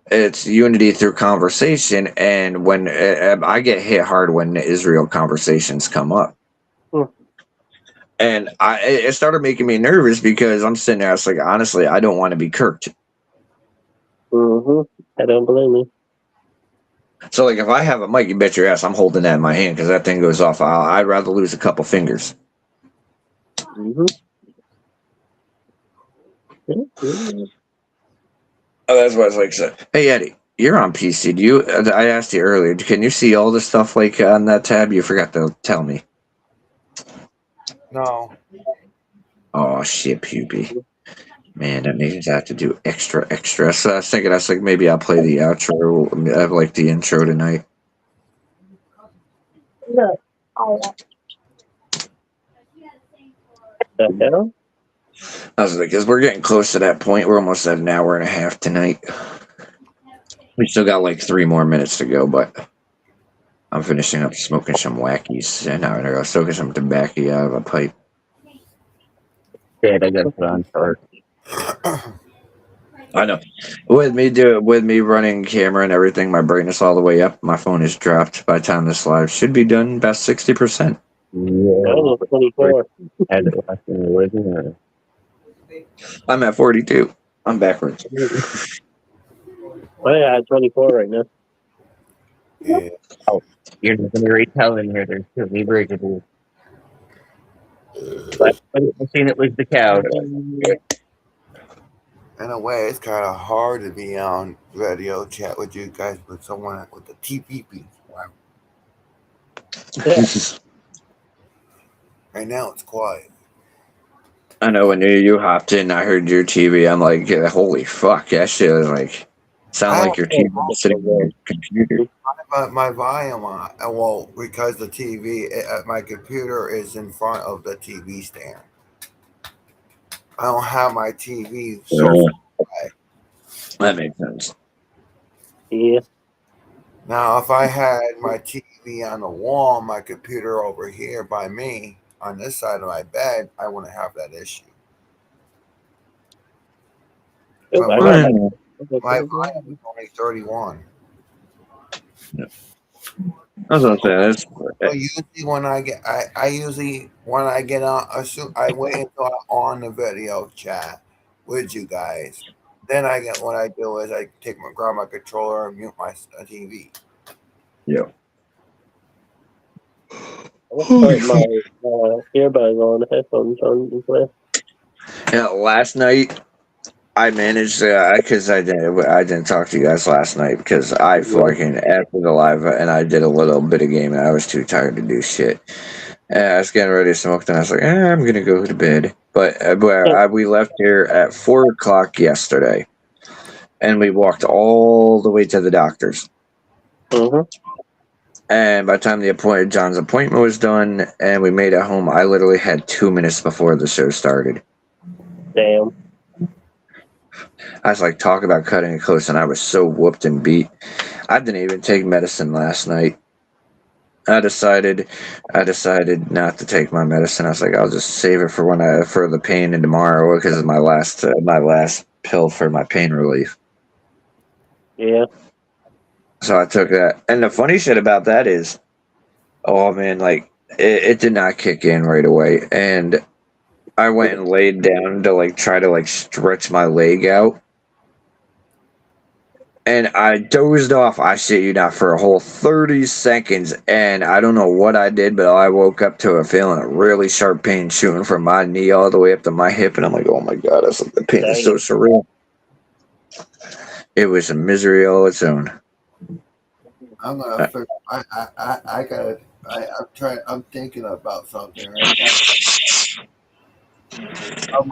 S1: It's unity through conversation, and when I get hit hard when Israel conversations come up. And it started making me nervous because I'm sitting there, I was like, honestly, I don't want to be kirked.
S5: Mm-hmm. I don't blame you.
S1: So, like, if I have a mic, you bet your ass I'm holding that in my hand because that thing goes off. I'd rather lose a couple fingers.
S5: Mm-hmm.
S1: Oh, that's what I was like. So, hey, Eddie, you're on PC. Do you? I asked you earlier. Can you see all the stuff like on that tab? You forgot to tell me.
S2: No.
S1: Oh shit, Puby. Man, that means I have to do extra. So I was thinking, like, maybe I'll play the outro. I have like the intro tonight.
S5: The hell?
S1: I was like, because we're getting close to that point. We're almost at an hour and a half tonight. We still got like 3 more minutes to go, but I'm finishing up smoking some wackies, and I'm gonna go soaking some tobacco out of a pipe.
S4: Dad, I got to put on charge.
S1: I know. With me running camera and everything, my brightness all the way up, my phone is dropped. By the time this live should be done, about 60%.
S4: Yeah.
S5: 24.
S4: Had it last in the living room.
S1: I'm at 42. I'm backwards.
S5: I had 24 right now.
S2: Yeah.
S4: Oh, you're just going to retell in here. There's too many breakages. But I seen it was the cow.
S2: In a way, it's kind of hard to be on radio chat with you guys with someone with the TPP. Wow. Right now, it's quiet.
S1: I know when you hopped in, I heard your TV. I'm like, yeah, holy fuck, that shit was like, sound like your TV was sitting on your computer.
S2: My volume on. Well, because the TV, my computer is in front of the TV stand. I don't have my TV so far away.
S1: That makes sense.
S5: Yeah.
S2: Now, if I had my TV on the wall, my computer over here by me on this side of my bed, I wouldn't have that issue. But my volume is only 31.
S1: I was gonna say that's.
S2: So usually when I get on, I wait until I'm on the video chat with you guys. Then what I do is I grab my controller and mute my TV.
S1: Yeah.
S5: I'm gonna put my earbuds on, headphones on and play.
S1: Yeah, last night I managed because I didn't talk to you guys last night because I fucking after the live and I did a little bit of gaming. I was too tired to do shit. And I was getting ready to smoke, and I was like, I'm gonna go to bed. But we left here at 4:00 yesterday, and we walked all the way to the doctor's.
S5: Mm-hmm.
S1: And by the time John's appointment was done, and we made it home, I literally had 2 minutes before the show started.
S5: Damn.
S1: I was like, talk about cutting it close, and I was so whooped and beat. I didn't even take medicine last night. I decided not to take my medicine. I was like, I'll just save it for for the pain and tomorrow because it's my last pill for my pain relief.
S5: Yeah.
S1: So I took that. And the funny shit about that is, oh man, like it did not kick in right away, and I went and laid down to like try to like stretch my leg out. And I dozed off, I shit you not, for a whole 30 seconds. And I don't know what I did, but I woke up to a feeling a really sharp pain shooting from my knee all the way up to my hip. And I'm like, oh my God, that's like, the pain is so surreal. It was a misery all its own.
S2: I'm gonna. I'm thinking about something right now. I don't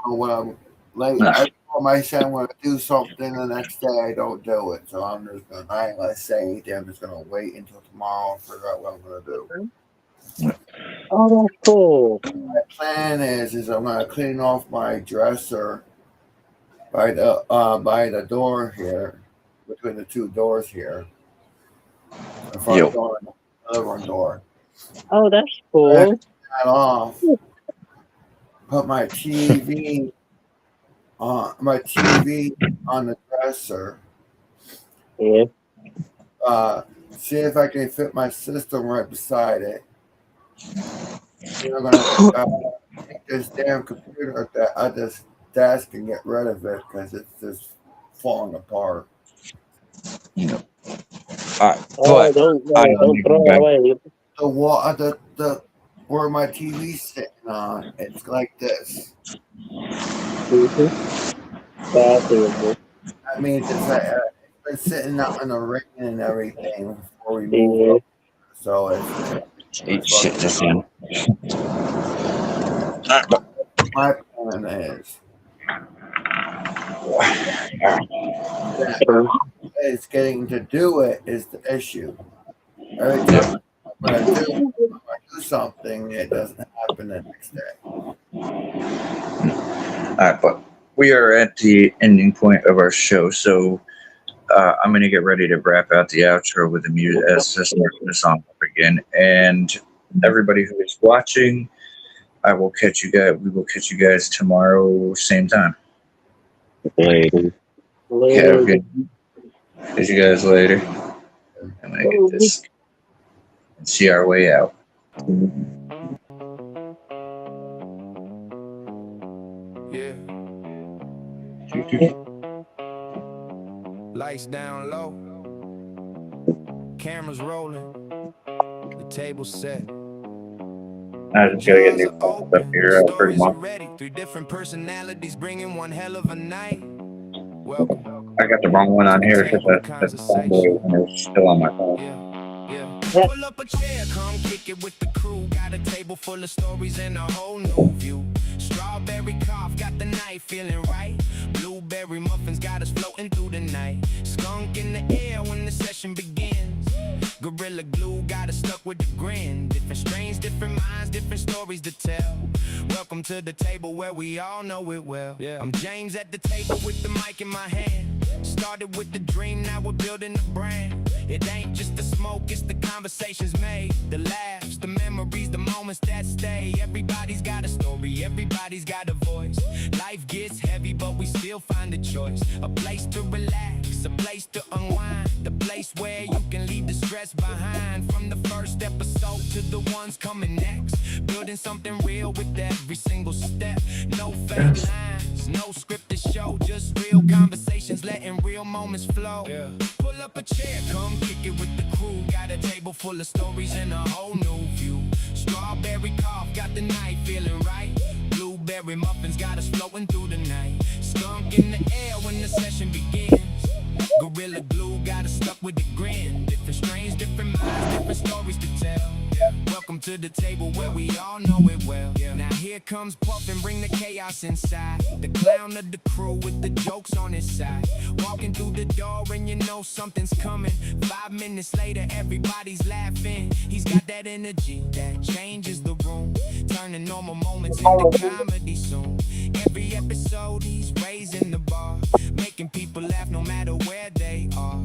S2: know what I'm like. I told myself I'm gonna do something. The next day I don't do it, so I'm just gonna. I ain't gonna say anything. I'm just gonna wait until tomorrow and figure out what I'm gonna do.
S5: Oh, that's cool.
S2: My plan is I'm gonna clean off my dresser by the door here, between the two doors here, the front door and the living room door.
S5: Oh, that's cool.
S2: That off. Put my TV on the dresser.
S5: Yeah.
S2: See if I can fit my system right beside it. Then I'm gonna take this damn computer at this desk and get rid of it because it's just falling apart.
S1: All right,
S5: Oh, don't throw it away.
S2: The wall, the where my TV's sitting on, it's like this. I mean, it's been sitting out in the rain and everything before we moved up. So it's
S1: shit just in.
S2: My plan is it's getting to do it is the issue. Every time when I do something, it doesn't happen the next day.
S1: All right, but we are at the ending point of our show, so I'm going to get ready to wrap out the outro with the music as to start the song up again. And everybody who is watching, we will catch you guys tomorrow, same time.
S4: Later.
S1: Yeah, okay. See you guys later. I'm going to get this and see our way out.
S3: Yeah. Lights down low, cameras rolling, the table set.
S1: I just gotta get new stuff up here pretty much.
S3: Three different personalities bringing one hell of a night. Welcome.
S1: I got the wrong one on here because that's the still on my phone.
S3: Yeah. Pull up a chair, come kick it with the crew. Got a table full of stories and a whole new view. Strawberry cough, got the night feeling right. Blueberry muffins got us floating through the night. Skunk in the air when the session begins. Gorilla glue got us stuck with the grin. Different strains, different minds, different stories to tell. Welcome to the table where we all know it well. Yeah. I'm James at the table with the mic in my hand. Started with the dream, now we're building a brand. It ain't just the smoke, it's the conversations made. The laughs, the memories, the moments that stay. Everybody's got a story, everybody's got a voice. Life gets heavy, but we still find a choice. A place to relax, a place to unwind. The place where you can leave the stress behind. From the first episode to the ones coming next. Building something real with every single step. No fake lines, no scripted show. Just real conversations, letting real moments flow. Yeah. Pull up a chair, come kick it with the crew. Got a table full of stories and a whole new view. Strawberry cough, got the night feeling right. Blueberry muffins got us floating through the night. Skunk in the air when the session begins. Gorilla glue got us stuck with the grin. Different strains, different minds, different stories to tell. Welcome to the table where we all know it well. Now here comes Puff and bring the chaos inside. The clown of the crew with the jokes on his side. Walking through the door and you know something's coming. 5 minutes later, everybody's laughing. He's got that energy that changes the room, turning normal moments into comedy soon. Every episode, he's raising the bar, making people laugh no matter where they are.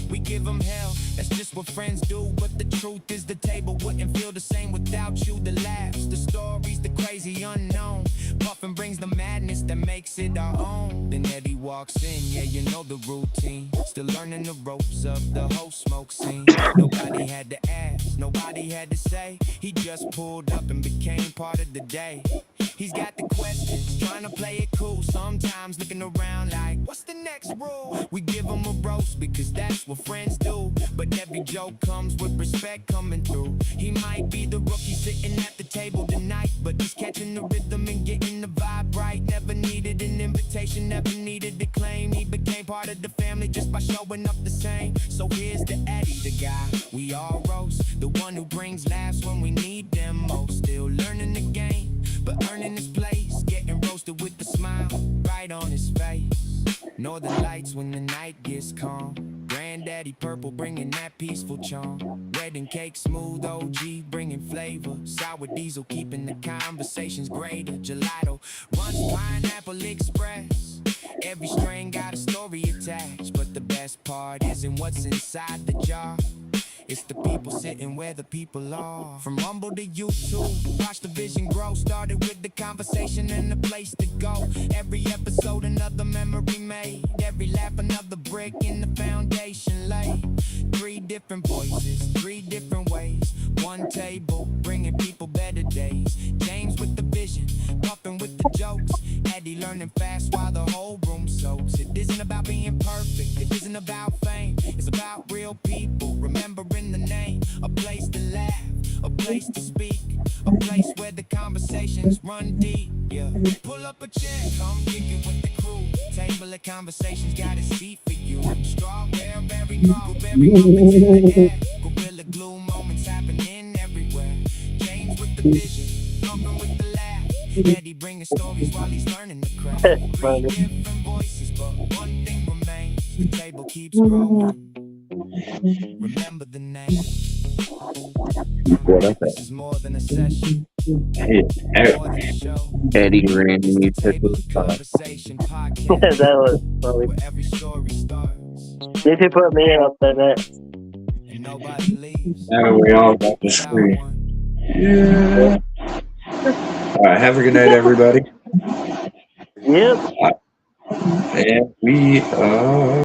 S3: We give them hell, that's just what friends do. But the truth is the table wouldn't feel the same without you. The laughs, the stories, the crazy unknown. Puffin brings the madness that makes it our own. Then Eddie walks in, yeah, you know the routine. Still learning the ropes of the whole smoke scene. Nobody had to ask, nobody had to say. He just pulled up and became part of the day. He's got the questions, trying to play it cool. Sometimes looking around like, what's the next rule? We give him a roast because that's what friends do. But every joke comes with respect coming through. He might be the rookie sitting at the table tonight, but he's catching the rhythm and getting the vibe right. Never needed an invitation, never needed to claim. He became part of the family just by showing up the same. So here's the Eddie, the guy we all roast, the one who brings laughs when we need them most. Still learning the game, but earning his place, getting roasted with the smile right on his face. Northern lights when the night gets calm. Granddaddy purple bringing that peaceful charm. Red and cake smooth OG bringing flavor. Sour diesel keeping the conversations greater. Gelato runs Pineapple Express. Every strain got a story attached, but the best part isn't what's inside the jar. It's the people sitting where the people are. From Rumble to YouTube, watch the vision grow. Started with the conversation and the place to go. Every episode another memory made. Every laugh another brick in the foundation laid. 3 different voices, 3 different ways. One table, bringing people better days. James with the vision, Puffin with the jokes. Eddie learning fast while the whole room soaks. It isn't about being perfect, it isn't about fame. It's about real people, remembering the name. A place to laugh, a place to speak, a place where the conversations run deep. Yeah, pull up a chair, come kick it with the crew. Table of conversations got a seat for you. Strawberry, berry, blueberry, muffins in the air. Gorilla glue moments happening everywhere. James with the vision, Puffin with the laugh. Eddie bringing stories while he's learning the craft. 3 different voices, but one thing remains. The table keeps growing. Remember the name.
S4: What up,
S3: This is more than a session,
S4: Hey,
S3: more than a show.
S4: Eddie Randy,
S3: It's the
S4: you took
S3: Table
S4: the
S3: of
S4: spot.
S3: Conversation
S5: That
S3: podcast,
S5: was funny.
S3: where every story starts
S5: They should put me up there next.
S3: and nobody leaves
S1: Now we all got the
S3: without
S1: screen.
S3: one.
S1: Yeah. All right. Have a good night, everybody.
S5: Yep.
S1: And we are.